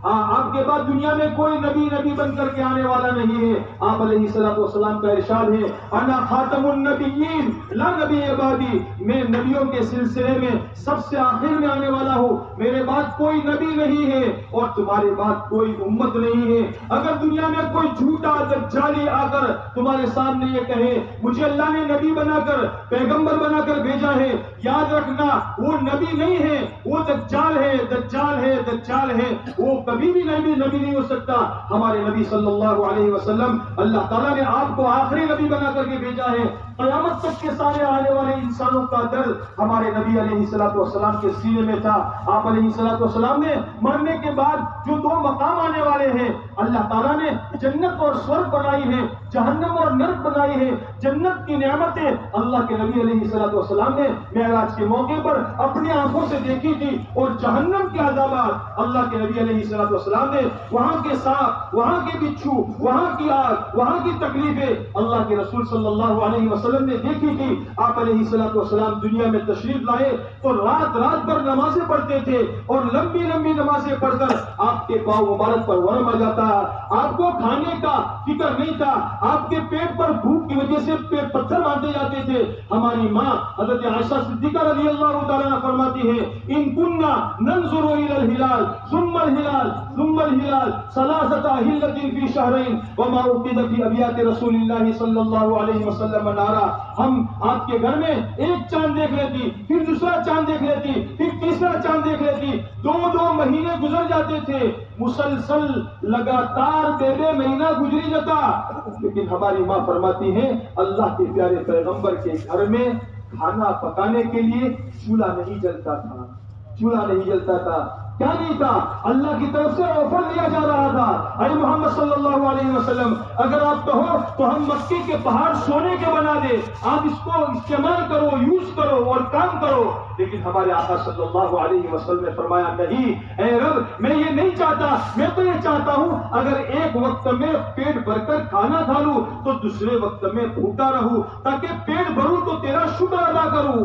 آپ کے بعد دنیا میں کوئی نبی بن کر کے آنے والا نہیں ہے۔ آپ علیہ السلام کا ارشاد ہے انا خاتم النبیین لا نبی بعدی، میں نبیوں کے سلسلے میں سب سے آخر میں آنے والا ہوں، میرے بعد کوئی نبی نہیں ہے اور تمہارے بعد کوئی امت نہیں ہے۔ اگر دنیا میں کوئی جھوٹا دجالی آ کر تمہارے سامنے یہ کہے مجھے اللہ نے نبی بنا کر پیغمبر بنا کر بھیجا ہے، یاد رکھنا وہ نبی نہیں ہے، وہ دجال ہے، دجال ہے، دجال ہے، وہ کبھی بھی نبی نہیں ہو سکتا۔ ہمارے نبی صلی اللہ علیہ وسلم اللہ تعالیٰ نے آپ کو آخری نبی بنا کر کے بھیجا ہے۔ قیامت تک کے سارے آنے والے انسانوں کا درد ہمارے نبی علیہ السلام کے سینے میں تھا۔ آپ علیہ السلام نے مرنے کے بعد جو دو مقام آنے والے ہیں، اللہ تعالیٰ نے جنت اور سورگ بنائی ہے، جہنم اور نرک بنائی ہے۔ جنت کی نعمتیں اللہ کے نبی علیہ السلام نے معراج کے موقع پر اپنی آنکھوں سے دیکھی تھی، اور جہنم کے عذابات اللہ کے نبی علیہ السلام نے وہاں کے سانپ، وہاں کے بچھو، وہاں کی آگ، وہاں کی تکلیفیں اللہ کے رسول صلی اللہ علیہ وسلم نے دیکھی تھی۔ آپ علیہ السلام دنیا میں تشریف لائے تو رات بھر نمازیں پڑھتے تھے، اور لمبی نمازیں پڑھ کر آپ کے پاؤں مبارک پر ورم آ جاتا۔ آپ کو کھانے کا فکر نہیں تھا، آپ کے پیٹ پر بھوک کی وجہ سے پتھر مارتے جاتے تھے۔ ہماری ماں حضرت عائشہ صدیقہ رضی اللہ تعالیٰ عنہا فرماتی ہے ان کننا ننظر الى الهلال ثم الهلال ثلاثه اهلة في شهرين وما اوقد في ابيات رسول الله صلی اللہ علیہ وسلم نارا۔ ہم آپ کے گھر میں ایک چاند دیکھ لیتی، پھر دوسرا چاند دیکھ لیتی، پھر تیسرا چاند دیکھ لیتی، دو مہینے گزر جاتے تھے، مسلسل لگاتار بے مہینہ گزری جاتا۔ لیکن ہماری ماں فرماتی ہیں اللہ کے پیارے پیغمبر کے گھر میں کھانا پکانے کے لیے چولہا نہیں جلتا تھا، چولہا نہیں جلتا تھا۔ کیا نہیں تھا؟ اللہ کی طرف سے آفر دیا جا رہا تھا، اے محمد صلی اللہ علیہ وسلم اگر آپ کہو تو ہم مکے کے پہاڑ سونے کے بنا دے، آپ اس کو استعمال کرو، یوز کرو اور کام کرو۔ لیکن ہمارے آقا صلی اللہ علیہ وسلم نے فرمایا نہیں، اے رب میں یہ نہیں چاہتا، میں تو یہ چاہتا ہوں اگر ایک وقت میں پیٹ بھر کر کھانا کھا لوں تو دوسرے وقت میں بھوکا رہوں، تاکہ پیٹ بھروں تو تیرا شکر ادا کروں،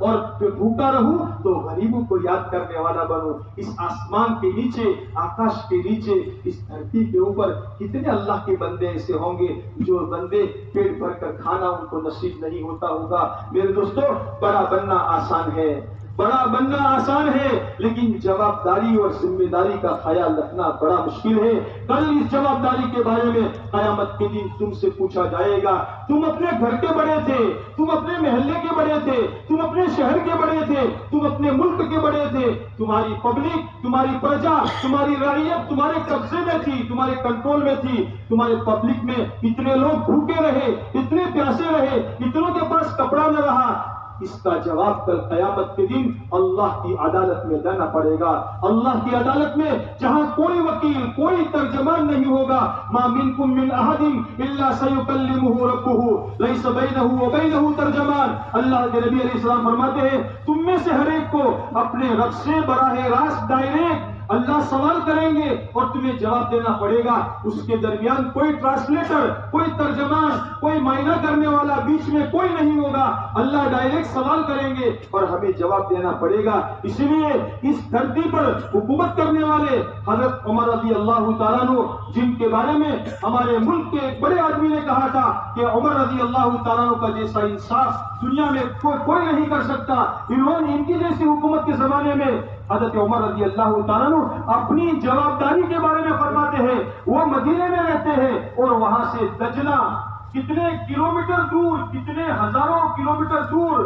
اور بھوکا رہوں تو غریبوں کو یاد کرنے والا بنو۔ اس آسمان کے نیچے، آکاش کے نیچے، اس دھرتی کے اوپر کتنے اللہ کے بندے ایسے ہوں گے جو بندے پیٹ بھر کر کھانا ان کو نصیب نہیں ہوتا ہوگا۔ میرے دوستو، بڑا بننا آسان ہے، بڑا بننا آسان ہے، لیکن جوابداری اور ذمہ داری کا خیال رکھنا بڑا مشکل ہے۔ کل اس جوابداری کے بارے میں قیامت کے دن تم سے پوچھا جائے گا۔ تم اپنے گھر کے بڑے تھے، تم اپنے محلے کے بڑے تھے، تم اپنے شہر کے بڑے تھے، تم اپنے ملک کے بڑے تھے، تمہاری پبلک، تمہاری پرجا، تمہاری رعیت تمہارے قبضے میں تھی، تمہارے کنٹرول میں تھی۔ تمہارے پبلک میں اتنے لوگ بھوکے رہے، اتنے پیاسے رہے، اتنوں کے پاس کپڑا نہ رہا، اس کا جواب کل قیامت کے دن اللہ کی عدالت میں دینا پڑے گا۔ اللہ کی عدالت میں جہاں کوئی وکیل، کوئی ترجمان نہیں ہوگا، ما منکم من احد الا سیکلمہ ربہ لیس بینہ وبینہ ترجمان۔ اللہ کے نبی علیہ السلام فرماتے ہیں تم میں سے ہر ایک کو اپنے رب سے براہ راست ڈائریکٹ اللہ سوال کریں گے اور تمہیں جواب دینا پڑے گا۔ اس کے درمیان کوئی ٹرانسلیٹر، کوئی ترجمان، کوئی معائنہ کرنے والا بیچ میں کوئی نہیں ہوگا۔ اللہ ڈائریکٹ سوال کریں گے اور ہمیں جواب دینا پڑے گا۔ اسی لیے اس دھرتی پر حکومت کرنے والے حضرت عمر رضی اللہ تعالیٰ عنہ، جن کے بارے میں ہمارے ملک کے ایک بڑے آدمی نے کہا تھا کہ عمر رضی اللہ تعالیٰ عنہ کا جیسا انصاف دنیا میں کوئی نہیں کر سکتا، ان کی جیسی حکومت کے زمانے میں حضرت عمر رضی اللہ تعالیٰ عنہ اپنی جوابداری کے بارے میں فرماتے ہیں وہ مدینے میں رہتے ہیں اور وہاں سے دجلہ کتنے کلومیٹر دور، کتنے ہزاروں کلومیٹر دور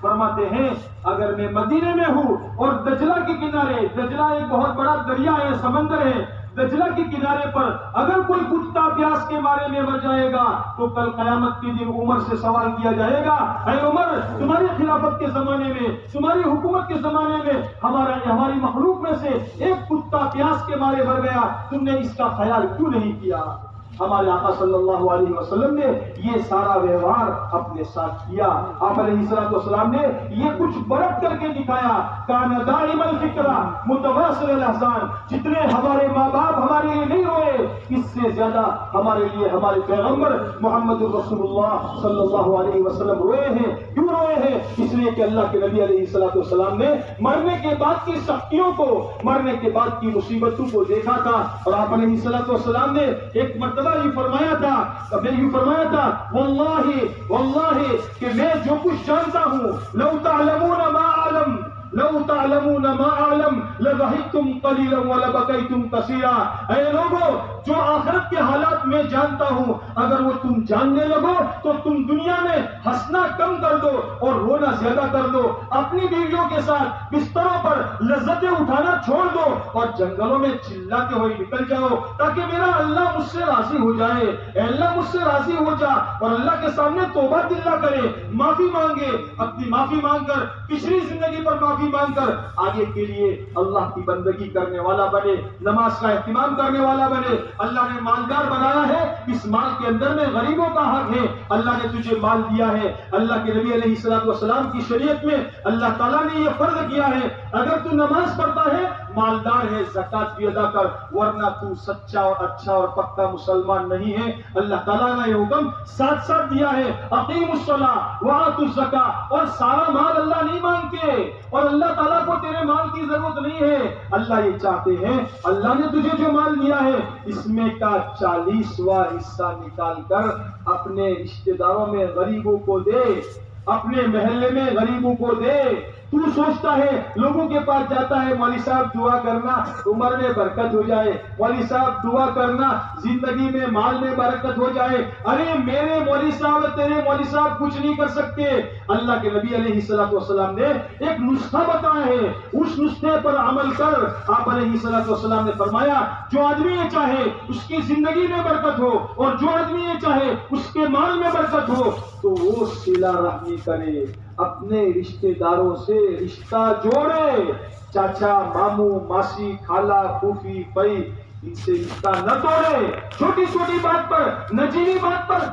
فرماتے ہیں اگر میں مدینے میں ہوں اور دجلہ کے کنارے، دجلہ ایک بہت بڑا دریا ہے، سمندر ہے، دجلہ کے کنارے پر اگر کوئی کتا پیاس کے مارے میں مر جائے گا تو کل قیامت کے دن عمر سے سوال کیا جائے گا، اے عمر تمہاری خلافت کے زمانے میں، تمہاری حکومت کے زمانے میں ہماری مخلوق میں سے ایک کتا پیاس کے مارے مر گیا، تم نے اس کا خیال کیوں نہیں کیا؟ ہمارے آقا صلی اللہ علیہ وسلم نے یہ سارا ویوہار اپنے ساتھ کیا. آپ علیہ الصلوۃ والسلام نے یہ کچھ برت کر کے دکھایا. کان دائم الفکر متواصل الاحزان. جتنے ہمارے ماں باپ ہمارے لیے نہیں روئے، اس سے زیادہ ہمارے لیے ہمارے پیغمبر محمد رسول اللہ صلی اللہ علیہ وسلم روئے ہیں. کیوں روئے ہیں؟ اس لیے کہ اللہ کے نبی علیہ الصلوۃ والسلام نے مرنے کے بعد کی سختیوں کو، مرنے کے بعد کی مصیبتوں کو دیکھا تھا. اور آپ علیہ الصلوۃ والسلام نے ایک مرتبہ یہ فرمایا تھا واللہ کہ میں جو کچھ جانتا ہوں، لو تعلمون ما اعلم لضحكتم قليلا ولبكيتم كثيرا. اے لوگوں، جو آخرت کے حالات میں جانتا ہوں، اگر وہ تم جاننے لگو تو تم دنیا میں ہنسنا کم کر دو اور رونا زیادہ کر دو. اپنی بیویوں کے ساتھ بستروں پر لذتیں اٹھانا چھوڑ دو اور جنگلوں میں چلاتے ہوئے نکل جاؤ، تاکہ میرا اللہ مجھ سے راضی ہو جائے. اے اللہ مجھ سے راضی ہو جا، اور اللہ کے سامنے توبہ دلہ کرے، معافی مانگے. اپنی معافی مانگ کر، پچھلی زندگی پر معافی مانگ کر آگے کے لیے اللہ کی بندگی کرنے والا بنے، نماز کا اہتمام کرنے والا بنے. اللہ نے مالدار بنایا ہے، اس مال کے اندر میں غریبوں کا حق ہے. اللہ نے تجھے مال دیا ہے. اللہ کے نبی علیہ الصلوۃ والسلام کی شریعت میں اللہ تعالیٰ نے یہ فرض کیا ہے، اگر تو نماز پڑھتا ہے، مالدار ہے، زکات بھی ادا کر، ورنہ تو سچا اور اچھا اور پکا مسلمان نہیں ہے. اللہ تعالیٰ نے یہ حکم ساتھ ساتھ دیا ہے، اقیم الصلاۃ وآتوا الزکاۃ. اور سارا مال اللہ نہیں مانگتے، اور اللہ تعالیٰ کو تیرے مال کی ضرورت نہیں ہے. اللہ یہ چاہتے ہیں، اللہ نے تجھے جو مال دیا ہے اس میں کا 40واں حصہ نکال کر اپنے رشتہ داروں میں غریبوں کو دے، اپنے محلے میں غریبوں کو دے. تو سوچتا ہے، لوگوں کے پاس جاتا ہے، مولوی صاحب دعا کرنا عمر میں برکت ہو جائے، مولوی صاحب دعا کرنا زندگی میں مال میں برکت ہو جائے. ارے میرے مولوی صاحب، تیرے مولوی صاحب کچھ نہیں کر سکتے. اللہ کے نبی علیہ الصلوۃ والسلام نے ایک نسخہ بتایا ہے، اس نسخے پر عمل کر. آپ علیہ الصلوۃ والسلام نے فرمایا، جو آدمی یہ چاہے اس کی زندگی میں برکت ہو، اور جو آدمی یہ چاہے اس کے مال میں برکت ہو، تو وہ صلہ رحمی کرے، اپنے رشتہ داروں سے رشتہ جوڑے. چاچا، ماموں، ماسی، خالہ، پھوپھی، بھائی، ان سے رشتہ نہ توڑے. چھوٹی چھوٹی بات پر، نجیبی بات پر،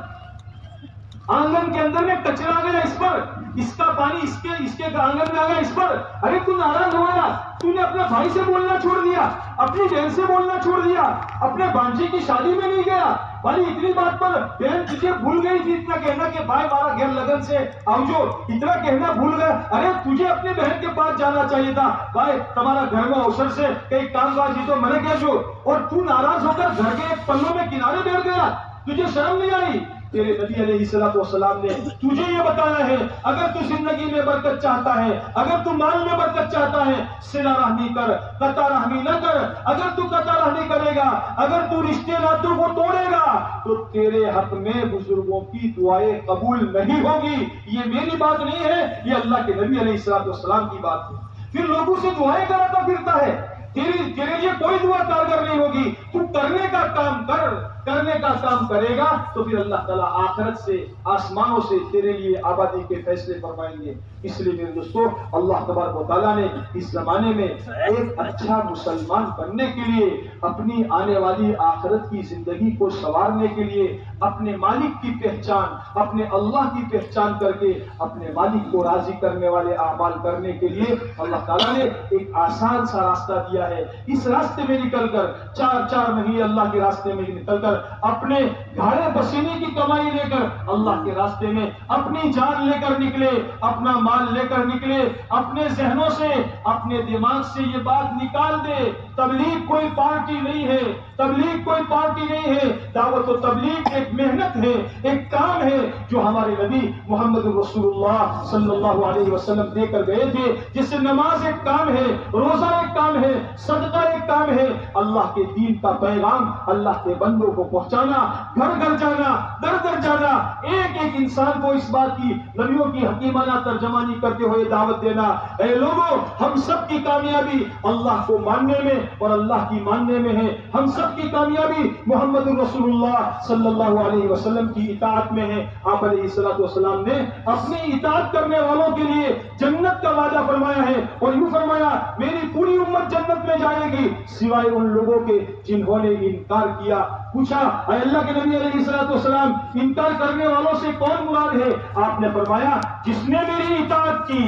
آنگن کے اندر میں کچرا گیا، اس پر اس کا پانی اس کے آنگن میں آ گیا، اس پر ارے تو ناراض ہو گیا، تو نے اپنے بھائی سے بولنا چھوڑ دیا، اپنی بہن سے بولنا چھوڑ دیا، اپنے بانجی کی شادی میں نہیں گیا. بھائی اتنی بات پر بہن تجھے بھول گئی تھی اتنا کہنا کہ بھائی ہمارا گھر لگن سے آؤ جو، اتنا کہنا بھول گئے. ارے تجھے اپنی بہن کے پاس جانا چاہیے تھا، بھائی تمہارا گھر میں اوسر سے کئی کام کاج تو میں نے کیا جو، اور تو ناراض ہو کر گھر کے ایک پلوں میں کنارے بیٹھ گیا. تجھے شرم نہیں آئی؟ تیرے نبی علیہ الصلوۃ والسلام نے تجھے یہ بتایا ہے، اگر تو زندگی میں برکت چاہتا ہے، اگر تو مال میں برکت چاہتا ہے، صلہ رحمی کر، قطع رحمی نہ کر. اگر تو قطع رحمی کرے گا، اگر تو رشتے ناتوں کو توڑے گا، تو تیرے حق میں بزرگوں کی دعائیں قبول نہیں ہوگی. یہ میری بات نہیں ہے، یہ اللہ کے نبی علیہ الصلوۃ والسلام کی بات ہے. پھر لوگوں سے دعائیں کراتا پھرتا ہے، تیرے لیے کوئی دعا کارگر نہیں ہوگی. تو کرنے کا کام کر، کرنے کا کام کرے گا تو پھر اللہ تعالیٰ آخرت سے، آسمانوں سے تیرے لیے آبادی کے فیصلے فرمائیں گے. اس لیے میرے دوستو، اللہ تبارک و تعالیٰ نے اس زمانے میں ایک اچھا مسلمان بننے کے لیے، اپنی آنے والی آخرت کی زندگی کو سنوارنے کے لیے، اپنے مالک کی پہچان، اپنے اللہ کی پہچان کر کے اپنے مالک کو راضی کرنے والے اعمال کرنے کے لیے اللہ تعالیٰ نے ایک آسان سا راستہ دیا ہے. اس راستے میں نکل کر، چار مہینے اللہ کے راستے میں نکل کر، اپنے گھاڑے پسینے کی کمائی لے کر اللہ کے راستے میں اپنی جان لے کر نکلے، اپنا مال لے کر نکلے. اپنے ذہنوں سے، اپنے دماغ سے یہ بات نکال دے، تبلیغ کوئی پارٹی نہیں ہے، تبلیغ کوئی پارٹی نہیں ہے. دعوت و تبلیغ ایک محنت ہے، ایک کام ہے جو ہمارے نبی محمد رسول اللہ صلی اللہ علیہ وسلم دے کر گئے تھے. جس سے نماز ایک کام ہے، روزہ ایک کام ہے، صدقہ ایک کام کام ہے اللہ کے دین کا پیغام اللہ کے بندوں کو پہنچانا، گھر گھر جانا، در در جانا، ایک ایک انسان کو اس بات کی نبیوں کی حکیمانہ ترجمانی کرتے ہوئے دعوت دینا، اے لوگوں ہم سب کی کامیابی اللہ کو ماننے میں اور اللہ کی ماننے میں ہے، ہم سب کی کامیابی محمد رسول اللہ صلی اللہ علیہ وسلم کی اطاعت میں ہے۔ آپ علیہ السلام نے اپنی اطاعت کرنے والوں کے لیے جنت کا وعدہ فرمایا ہے اور یوں فرمایا میری پوری امت جنت میں جائے گی سوائے ان لوگوں کے جنہوں نے انکار کیا۔ پوچھا اے اللہ کے نبی علیہ السلام انکار کرنے والوں سے کون مراد ہے؟ آپ نے فرمایا جس نے میری اطاعت کی۔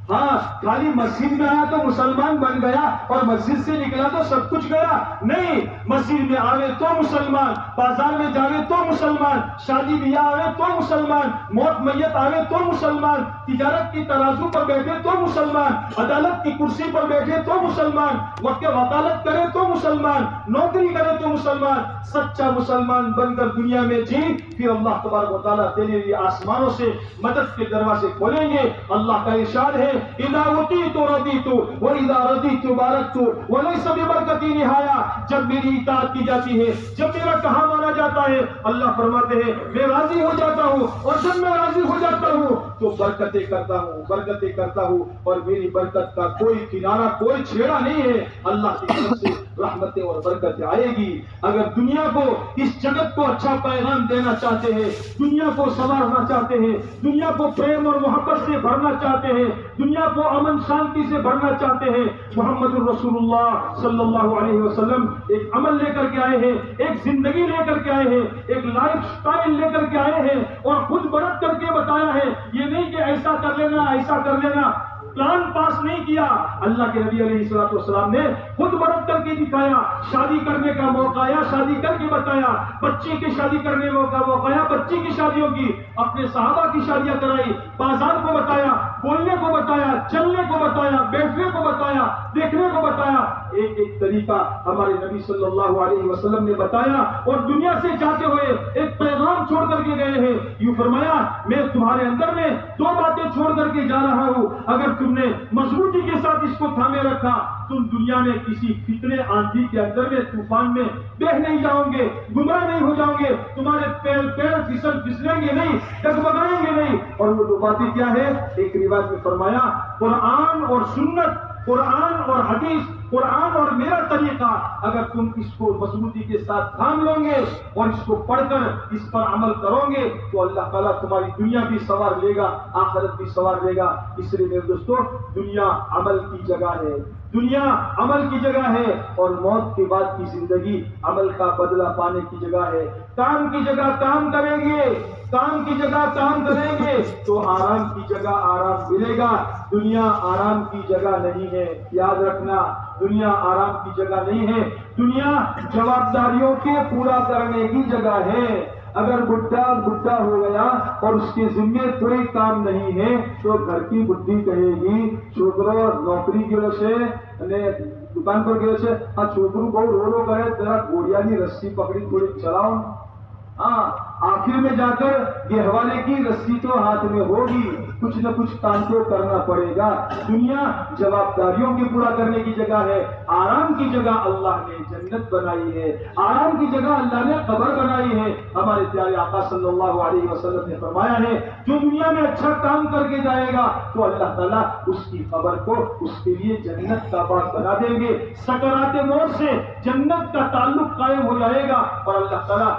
ہاں خالی مسجد میں آیا تو مسلمان بن گیا اور مسجد سے نکلا تو سب کچھ گیا؟ نہیں، مسجد میں آوے تو مسلمان، بازار میں جاوے تو مسلمان، شادی بیاہ آوے تو مسلمان، موت میت آوے تو مسلمان، تجارت کی ترازو پر بیٹھے تو مسلمان، عدالت کی کرسی پر بیٹھے تو مسلمان، وکالت کرے تو مسلمان، نوکری کرے تو مسلمان، سچا مسلمان بن کر دنیا میں جی، پھر اللہ تبارک و تعالیٰ تیرے لیے آسمانوں سے مدد کے دروازے کھولیں گے۔ اللہ کا ارشاد ہے اذا اطیعت رضیت واذا رضیت بارکت وليس ببرکتی نہایا، جب میری اطاعت کی جاتی ہے، جب میرا کہا مانا جاتا ہے، اللہ فرماتے ہیں میں راضی ہو جاتا ہوں، اور جب میں راضی ہو جاتا ہوں تو برکتیں کرتا ہوں، برکتیں کرتا ہوں، اور میری برکت کا کوئی کنارہ، کوئی چھیڑا نہیں ہے۔ اللہ کی طرف سے رحمتیں اور برکتیں آئے گی۔ اگر دنیا کو، اس جگت کو اچھا پیغام دینا چاہتے ہیں، دنیا کو سنوارنا چاہتے ہیں، دنیا کو پریم اور محبت سے بھرنا چاہتے ہیں، دنیا کو امن شانتی سے بھرنا چاہتے ہیں، محمد الرسول اللہ صلی اللہ علیہ وسلم ایک عمل لے کر کے آئے ہیں، ایک زندگی لے کر کے آئے ہیں، ایک لائف سٹائل لے کر کے آئے ہیں، اور خود برت کر کے بتایا ہے۔ یہ نہیں کہ ایسا کر لینا، ایسا کر لینا، پلان پاس نہیں کیا۔ اللہ کے نبی علیہ السلام نے خود برت کر کے دکھایا، شادی کرنے کا موقع آیا شادی کر کے بتایا، بچی کی شادی کرنے کا موقع آیا بچی کی شادیوں کی، اپنے صحابہ کی شادیاں کرائی، بازار کو بتایا، بولنے کو بتایا، چلنے کو بتایا، بیٹھنے کو بتایا، دیکھنے کو بتایا، ایک ایک طریقہ ہمارے نبی صلی اللہ علیہ وسلم نے بتایا، اور دنیا سے جاتے ہوئے ایک پیغام چھوڑ کر کے گئے ہیں۔ یوں فرمایا میں تمہارے اندر میں دو باتیں چھوڑ کر کے جا رہا ہوں، اگر تم نے مضبوطی کے ساتھ اس کو تھامے رکھا تم دنیا میں کسی فتنے آندھی کے اندر میں طوفان میں بہ نہیں جاؤ گے، گمراہ نہیں ہو جاؤ گے، تمہارے پیر پھسلیں گے نہیں، ڈگمگائیں گے نہیں۔ اور وہ دو باتیں کیا ہے؟ ایک روایت میں فرمایا قرآن اور سنت، قرآن اور حدیث، قرآن اور میرا طریقہ، اگر تم اس کو مضبوطی کے ساتھ تھام لو گے اور اس کو پڑھ کر اس پر عمل کرو گے تو اللہ تعالیٰ تمہاری دنیا بھی سنوار لے گا، آخرت بھی سنوار لے گا۔ اس لیے میرے دوستو دنیا عمل کی جگہ ہے، دنیا عمل کی جگہ ہے، اور موت کے بعد کی زندگی عمل کا بدلہ پانے کی جگہ ہے۔ کام کی جگہ کام کریں گے، کام کی جگہ کام کریں گے تو آرام کی جگہ آرام ملے گا۔ دنیا آرام کی جگہ نہیں ہے، یاد رکھنا، دنیا آرام کی جگہ نہیں ہے، دنیا جوابداریوں کے پورا کرنے کی جگہ ہے۔ اگر بڈھا ہو گیا اور اس کے ذمے کوئی کام نہیں ہے تو گھر کی بڈھی کہے گی چھوکرو نوکری گیو سے دکان پر گیو سے ہاں چھوکرو بہت رو گئے ذرا گوڑیا کی رسی پکڑی تھوڑی چلاؤ۔ ہاں آخر میں جا کر یہ حوالے کی رسی تو ہاتھ میں ہوگی، کچھ نہ کچھ کام تو کرنا پڑے گا۔ دنیا جوابداریوں کے پورا کرنے کی جگہ ہے، آرام کی جگہ اللہ نے جنت بنائی ہے، آرام کی جگہ اللہ نے قبر بنائی ہے۔ ہمارے پیارے آقا صلی اللہ علیہ وسلم نے فرمایا ہے جو دنیا میں اچھا کام کر کے جائے گا تو اللہ تعالیٰ اس کی قبر کو اس کے لیے جنت کا باغ بنا دیں گے، سکرات موت سے جنت کا تعلق قائم ہو جائے گا، اور اللہ تعالیٰ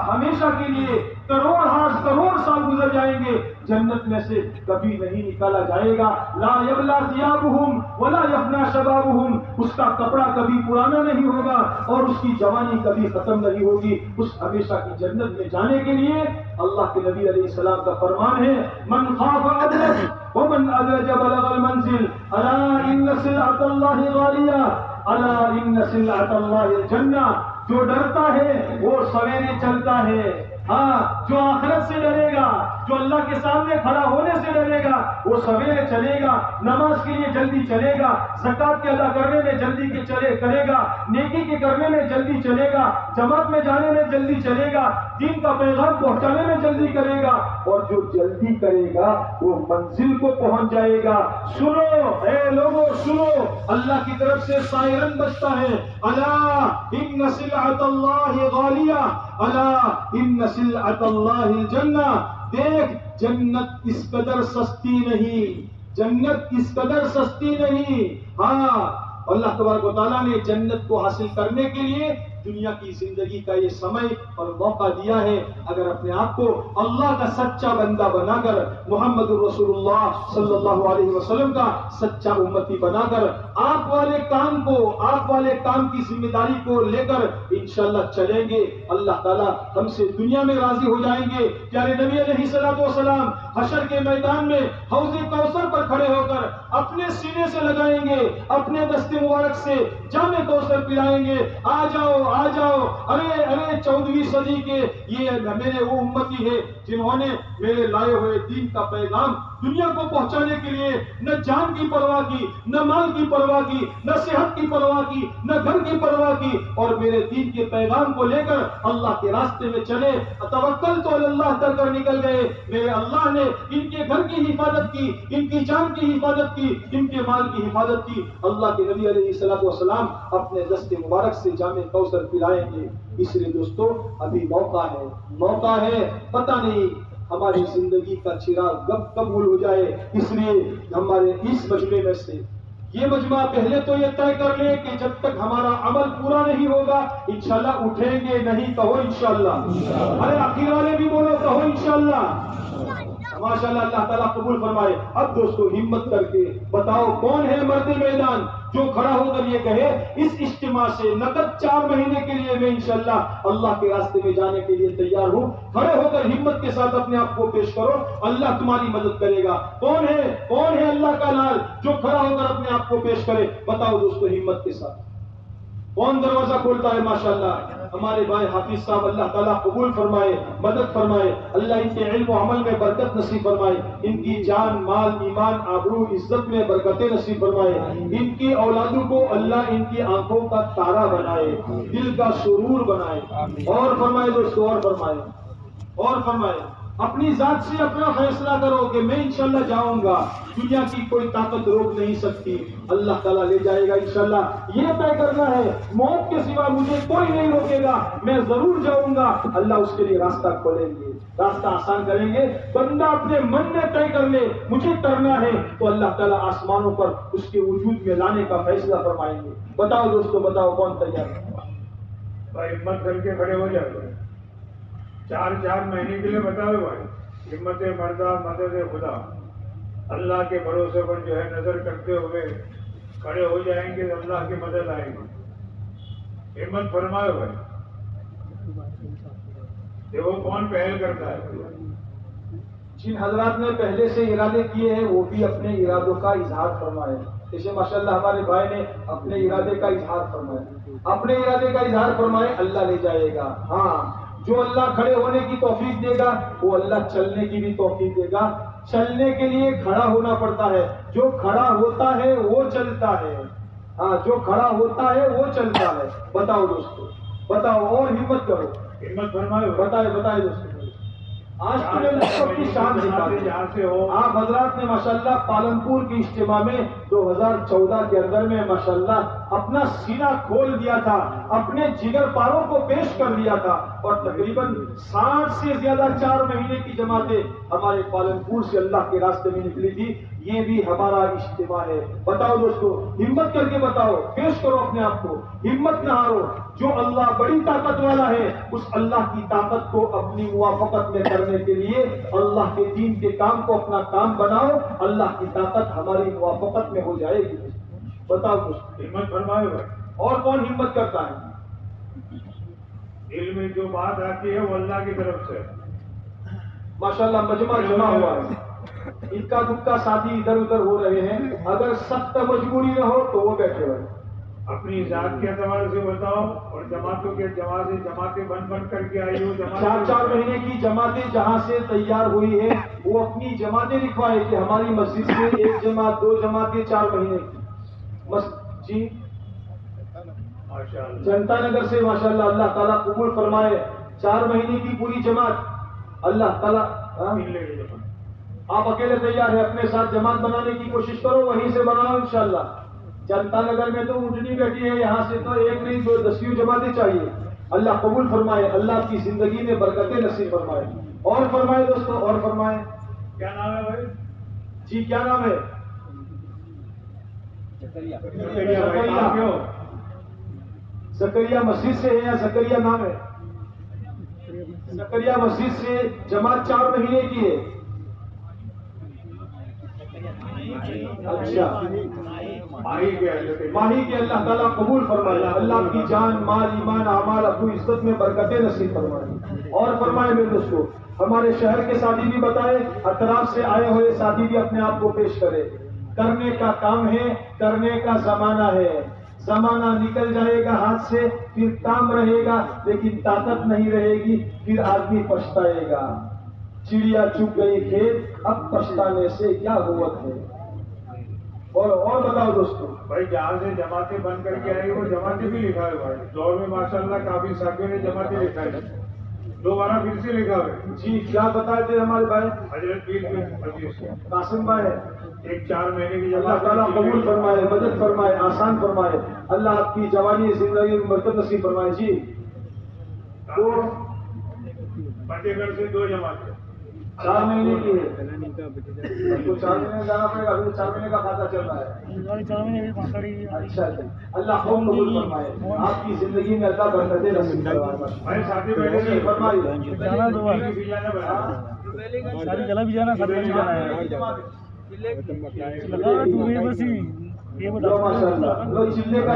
ہمیشہ کے لیے کروڑ سال گزر جائیں گے، جنت میں سے کبھی نہیں نکالا جائے گا۔ لا یبلا ثیابہم ولا یفنا شبابہم، اس کا کپڑا کبھی پرانا نہیں ہوگا اور اس کی جوانی کبھی ختم نہیں ہوگی۔ اس ہمیشہ کی جنت میں جانے کے لیے اللہ کے نبی علیہ السلام کا فرمان ہے من خاف ادرج ومن ادرج بلغ المنزل الا ان سلعۃ اللہ غالیہ الا ان سلعۃ اللہ الجنہ، جو ڈرتا ہے وہ سویرے چلتا ہے، ہاں جو آخرت سے ڈرے گا، جو اللہ کے سامنے کھڑا ہونے سے ڈرے گا وہ سویرے چلے گا، نماز کے لیے جلدی چلے گا، زکات کے ادا کرنے میں جلدی کرے گا، نیکی کے کرنے میں جلدی چلے گا، جماعت میں جانے میں جلدی چلے گا، دین کا پیغام پہنچانے میں جلدی کرے گا، اور جو جلدی کرے گا وہ منزل کو پہنچ جائے گا۔ سنو اے لوگوں، سنو، اللہ کی طرف سے سائرن بجتا ہے، الا ان سلعۃ اللہ غالیہ، الا ان سلعۃ اللہ الجنہ، دیکھ جنت اس قدر سستی نہیں، جنت اس قدر سستی نہیں۔ ہاں، اللہ تبارک و تعالیٰ نے جنت کو حاصل کرنے کے لیے دنیا کی زندگی کا یہ سمے اور موقع دیا ہے۔ اگر اپنے آپ کو اللہ کا سچا بندہ بنا کر، محمد الرسول اللہ صلی اللہ علیہ وسلم کا سچا امتی بنا کر، آپ والے کام کی ذمہ داری کو لے کر انشاءاللہ چلیں گے، اللہ تعالیٰ ہم سے دنیا میں راضی ہو جائیں گے۔ پیارے نبی علیہ الصلوۃ والسلام حشر کے میدان میں حوض کوثر پر کھڑے ہو کر اپنے سینے سے لگائیں گے، اپنے دست مبارک سے جام کوثر پلائیں گے، آ جاؤ آ جاؤ، ارے 14ویں صدی کے یہ میرے وہ امتی ہے جنہوں نے میرے لائے ہوئے دین کا پیغام دنیا کو پہنچانے کے لیے نہ جان کی پرواہ کی، نہ مال کی پرواہ کی، نہ صحت کی پرواہ کی، نہ گھر کی پرواہ کی، اور میرے دین کے پیغام کو لے کر اللہ کے راستے میں چلے، توکل تو اللہ کر کر نکل گئے۔ میرے اللہ نے ان کے گھر کی حفاظت کی، ان کی جان کی حفاظت کی، ان کے مال کی حفاظت کی۔ اللہ کے نبی علیہ الصلوۃ والسلام اپنے دست مبارک سے جام کوثر پلائیں گے۔ اس لیے دوستو ابھی موقع ہے، پتہ نہیں ہماری زندگی کا چراغ کب گل ہو جائے۔ اس لیے ہمارے اس مجمع میں سے یہ مجمع پہلے تو یہ طے کر لے کہ جب تک ہمارا عمل پورا نہیں ہوگا انشاءاللہ اٹھیں گے نہیں، کہو انشاءاللہ۔ ارے آخر والے بھی بولو، کہو انشاءاللہ۔ ماشاءاللہ، اللہ تعالیٰ قبول فرمائے۔ اب دوستو ہمت کر کے بتاؤ کون ہے مرد میدان جو کھڑا ہو کر یہ کہے اس اجتماع سے نقد 4 مہینے کے لیے میں انشاءاللہ اللہ کے راستے میں جانے کے لیے تیار ہوں۔ کھڑے ہو کر ہمت کے ساتھ اپنے آپ کو پیش کرو، اللہ تمہاری مدد کرے گا۔ کون ہے اللہ کا لال جو کھڑا ہو کر اپنے آپ کو پیش کرے؟ بتاؤ دوستو ہمت کے ساتھ کون دروازہ کھولتا ہے؟ ماشاءاللہ ہمارے بھائی حافظ صاحب، اللہ تعالیٰ قبول فرمائے، مدد فرمائے، اللہ ان کے علم و عمل میں برکت نصیب فرمائے، ان کی جان مال ایمان آبرو عزت میں برکتیں نصیب فرمائے، ان کی اولادوں کو اللہ ان کی آنکھوں کا تارا بنائے، دل کا سرور بنائے۔ اور فرمائے دوستو، اور فرمائے اپنی ذات سے اپنا فیصلہ کرو کہ میں انشاءاللہ جاؤں گا، دنیا کی کوئی طاقت روک نہیں سکتی، اللہ تعالیٰ لے جائے گا انشاءاللہ۔ یہ طے کرنا ہے موت کے سوا مجھے کوئی نہیں روکے گا، میں ضرور جاؤں گا، اللہ اس کے لیے راستہ کھولیں گے، راستہ آسان کریں گے۔ بندہ اپنے من میں طے کر لے مجھے کرنا ہے تو اللہ تعالیٰ آسمانوں پر اس کے وجود میں لانے کا فیصلہ فرمائیں گے۔ بتاؤ دوستو، بتاؤ کون تیار ہے؟ بھائی ہمت کر کے کھڑے ہو جائے، 4 مہینے کے لیے بتاؤ بھائی، ہمت مردہ مدد خدا، اللہ کے بھروسے پر جو ہے نظر کرتے ہوئے کھڑے ہو جائیں گے، اللہ کی مدد آئے گی۔ ہمت فرمائے بھائی، دیکھو کون پہل کرتا ہے۔ جن حضرات نے پہلے سے ارادے کیے ہیں وہ بھی اپنے ارادوں کا اظہار فرمائے۔ جیسے ماشاءاللہ ہمارے بھائی نے اپنے ارادے کا اظہار فرمائے، اللہ لے جائے گا۔ ہاں، جو اللہ کھڑے ہونے کی توفیق دے گا وہ اللہ چلنے کی بھی توفیق دے گا۔ چلنے کے لیے کھڑا ہونا پڑتا ہے، جو کھڑا ہوتا ہے وہ چلتا ہے۔ ہاں، جو کھڑا ہوتا ہے وہ چلتا ہے۔ بتاؤ دوستو، بتاؤ، اور ہمت کرو، ہمت فرمائے، بتائے دوستو۔ آج تمہیں لقب کی شان آپ حضرات نے ماشاءاللہ پالنپور کی اجتماع میں 2014 کے اندر میں ماشاءاللہ اپنا سینہ کھول دیا تھا، اپنے جگر پاروں کو پیش کر دیا تھا، اور تقریباً 60 سے زیادہ 4 مہینے کی جماعتیں ہمارے پالنپور سے اللہ کے راستے میں نکلی تھی۔ یہ بھی ہمارا اجتماع ہے۔ بتاؤ دوستو، ہمت کر کے بتاؤ، پیش کرو اپنے آپ کو، ہمت نہ ہارو۔ جو اللہ بڑی طاقت والا ہے اس اللہ کی طاقت کو اپنی موافقت میں کرنے کے لیے اللہ کے دین کے کام کو اپنا کام بناؤ، اللہ کی طاقت ہماری موافقت میں ہو جائے گی۔ بتاؤ دوستو، ہمت فرمائے بھائی۔ اور کون ہمت کرتا ہے؟ دل میں جو بات آتی ہے وہ اللہ کی طرف سے۔ ماشاءاللہ مجمع جمع ہوا ہے، اکا دکا ساتھی ادھر ادھر ہو رہے ہیں، اگر سخت مجبوری نہ ہو تو وہ بیٹھے ہوئے، اپنی ذات کے اعتبار سے بتاؤ اور جماعتوں کے جماعتیں بن کر کے آئی ہو. 4 مہینے کی جماعتیں جہاں سے تیار ہوئی ہیں وہ اپنی جماعتیں لکھوائے کہ ہماری مسجد سے 1 جماعت 2 جماعتیں 4 مہینے کی. جی ماشاءاللہ. جنتا نگر سے ماشاءاللہ اللہ تعالیٰ قبول فرمائے. 4 مہینے کی پوری جماعت اللہ تعالیٰ. آپ اکیلے تیار ہیں اپنے ساتھ جماعت بنانے کی کوشش کرو, وہیں سے بناؤ انشاءاللہ. جنتا نگر میں تو اونٹنی بیٹھی ہے, یہاں سے تو 1 نہیں 2 10 جماعتیں چاہیے. اللہ قبول فرمائے, اللہ کی زندگی میں برکتیں نصیب فرمائے. اور فرمائے دوستو, اور فرمائے. کیا نام ہے بھائی؟ جی کیا نام ہے؟ زکریا مسجد سے ہے یا زکریا نام ہے؟ زکریا مسجد سے جماعت 4 مہینے کی ہے. اچھا ماہی کے اللہ تعالیٰ قبول فرمائے. اللہ کی جان مال ایمان اعمال ابو عزت میں برکتیں نصیب فرمائے. اور فرمائے میرے دوستو, ہمارے شہر کے ساتھی بھی بتائے, اطراف سے آئے ہوئے ساتھی بھی اپنے آپ کو پیش کرے. کرنے کا کام ہے, کرنے کا زمانہ ہے. زمانہ نکل جائے گا ہاتھ سے, پھر کام رہے گا لیکن طاقت نہیں رہے گی, پھر آدمی پچھتائے گا. چڑیا چگ گئی کھیت, اب پچھتانے سے کیا قوت ہے. اور بتاؤ دوستو. بھائی جہاں سے جماعتیں بن کر کے آئی وہ جماعتیں بھی لکھا ہے بھائی. دور میں ماشاءاللہ کافی ساتھیوں نے جماعتیں لکھا ہے, دوبارہ پھر سے لکھا ہے. جی کیا بتائے تھے ہمارے بھائی حضرت پیر کے قاسم بھائی؟ ایک 4 مہینے کی اللہ تعالیٰ قبول فرمائے, مدد فرمائے, آسان فرمائے. اللہ آپ کی جوانی زندگی میں برکت نصیب فرمائے. جی تو فتح گڑھ سے 2 جماعتیں 4 مہینے کی ہے. تو 4 مہینے جانا پڑے گا, ابھی 4 مہینے کا کھاتا چل رہا ہے. اچھا جی, اللہ خوب قبول فرمائے. آپ کی زندگی میں اللہ برکتیں نصیب فرمائے. بھائی ساتھی بیٹھے فرمائیے. جلا بھی جانا ہے. چلنے کا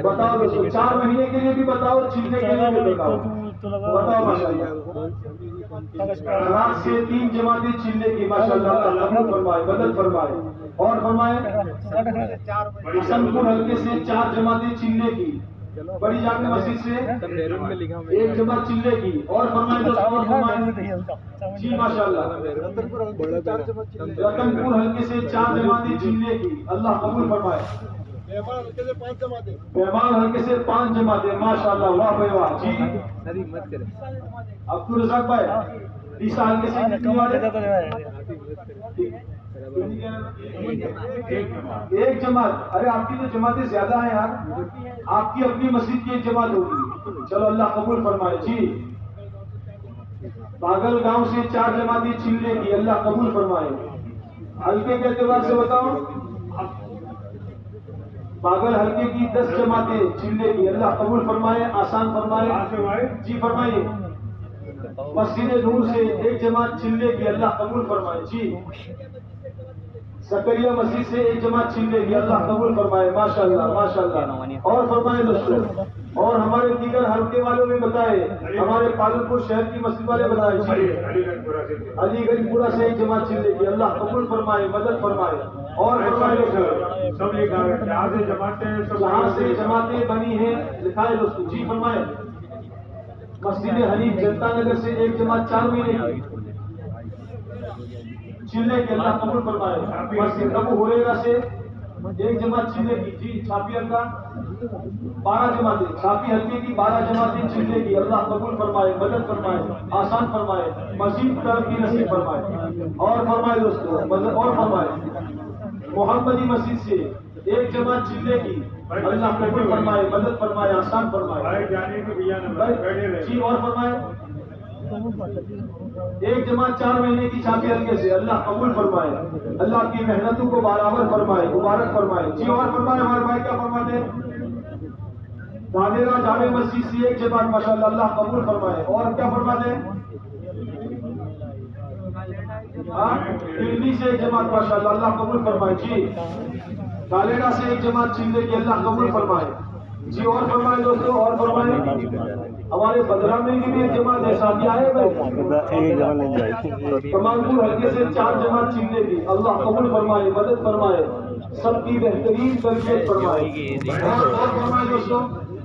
بتاؤ, 4 مہینے کے لیے بھی بتاؤ, چلنے کے لیے بھی بتاؤ. بتاؤ ماشاءاللہ. رات سے 3 جماعتیں چلنے کی ماشاءاللہ اللہ قبول فرمائے, مدد فرمائے. اور فرمائے حسن پور حلقے سے 4 جماعتیں چلنے کی, بڑی جامع مسجد سے 1 جماعت چلنے کی. اور فرمائے دوستوں, اور فرمائے. جی ماشاءاللہ رتن پور حلقے سے 4 جماعتیں چلنے کی, اللہ قبول فرمائے. مہمان حلقے سے 5 جماعتیں ماشاءاللہ, واہ بھائی واہ. جی عبدالرزاق بھائی عیسیٰ حلقے سے کتنی والے؟ 1 جماعت. ارے آپ کی تو جماعتیں زیادہ ہیں یار, آپ کی اپنی مسجد کی 1 جماعت ہوگی. چلو اللہ قبول فرمائے. جی پاگل گاؤں سے 4 جماعتیں چلنے کی, اللہ قبول فرمائے. حلقے کے اعتبار سے بتاؤ, پاگل حلقے کی 10 جماعتیں چلنے کی, اللہ قبول فرمائے, آسان فرمائے. جی فرمائیے. مسجد نور سے 1 جماعت چلنے کی, اللہ قبول فرمائے. جی زکریا مسجد سے 1 جماعت چلنے کی, اللہ قبول فرمائے. ماشاءاللہ ماشاءاللہ. اور فرمائے دوستوں, اور ہمارے دیگر حلقے والوں نے بتائے, ہمارے پالنپور شہر کی مسجد والے بتائے. علی گڑھ پورا سے 1 جماعت چلنے کی, اللہ قبول فرمائے, مدد فرمائے. اور فرمائے سب لکھا ہے جہاں سے جماعتیں بنی ہیں لکھائے دوستوں. جی فرمائے. مسجد حنیف جنتا نگر سے 1 جماعت 4 مہینے کی چلنے کے, اللہ قبول فرمائے. مسجد ابو ہریرہ سے 1 جماعت چلنے کی. جی چھاپی حلقہ 12 جماعتیں, چھاپی حلقے کی 12 جماعتیں چلنے کی, اللہ قبول فرمائے, مدد فرمائے, آسان فرمائے, مزید ترقی نصیب فرمائے. اور فرمائے دوستوں, اور فرمائے محمدی مسجد سے 1 جماعت چلنے کی, اللہ قبول فرمائے, مدد فرمائے, آسان فرمائے. جی اور فرمائے 1 جماعت 4 مہینے کی چھاپی حلقے سے, اللہ قبول فرمائے, اللہ کی محنتوں کو برابر فرمائے, مبارک فرمائے. جی اور فرمائے ہمارے بھائی کیا فرماتے ہیں, دادیرہ جامع مسجد سے 1 جماعت ماشاءاللہ, اللہ قبول فرمائے. اور کیا فرماتے ہیں دلی سے 1 جماعت ماشاءاللہ, اللہ قبول فرمائے. جی کالیڈا سے 1 جماعت چلنے کی, اللہ قبول فرمائے. جی اور فرمائے دوستوں, اور فرمائے ہمارے بدرا میں بھی 1 جماعت ہے, ساتھی آئے کمال پور حلقے سے 4 جماعت چلنے کی, اللہ قبول فرمائے, مدد فرمائے. سب کی بہترین تربیت فرمائے. اور فرمائے دوستوں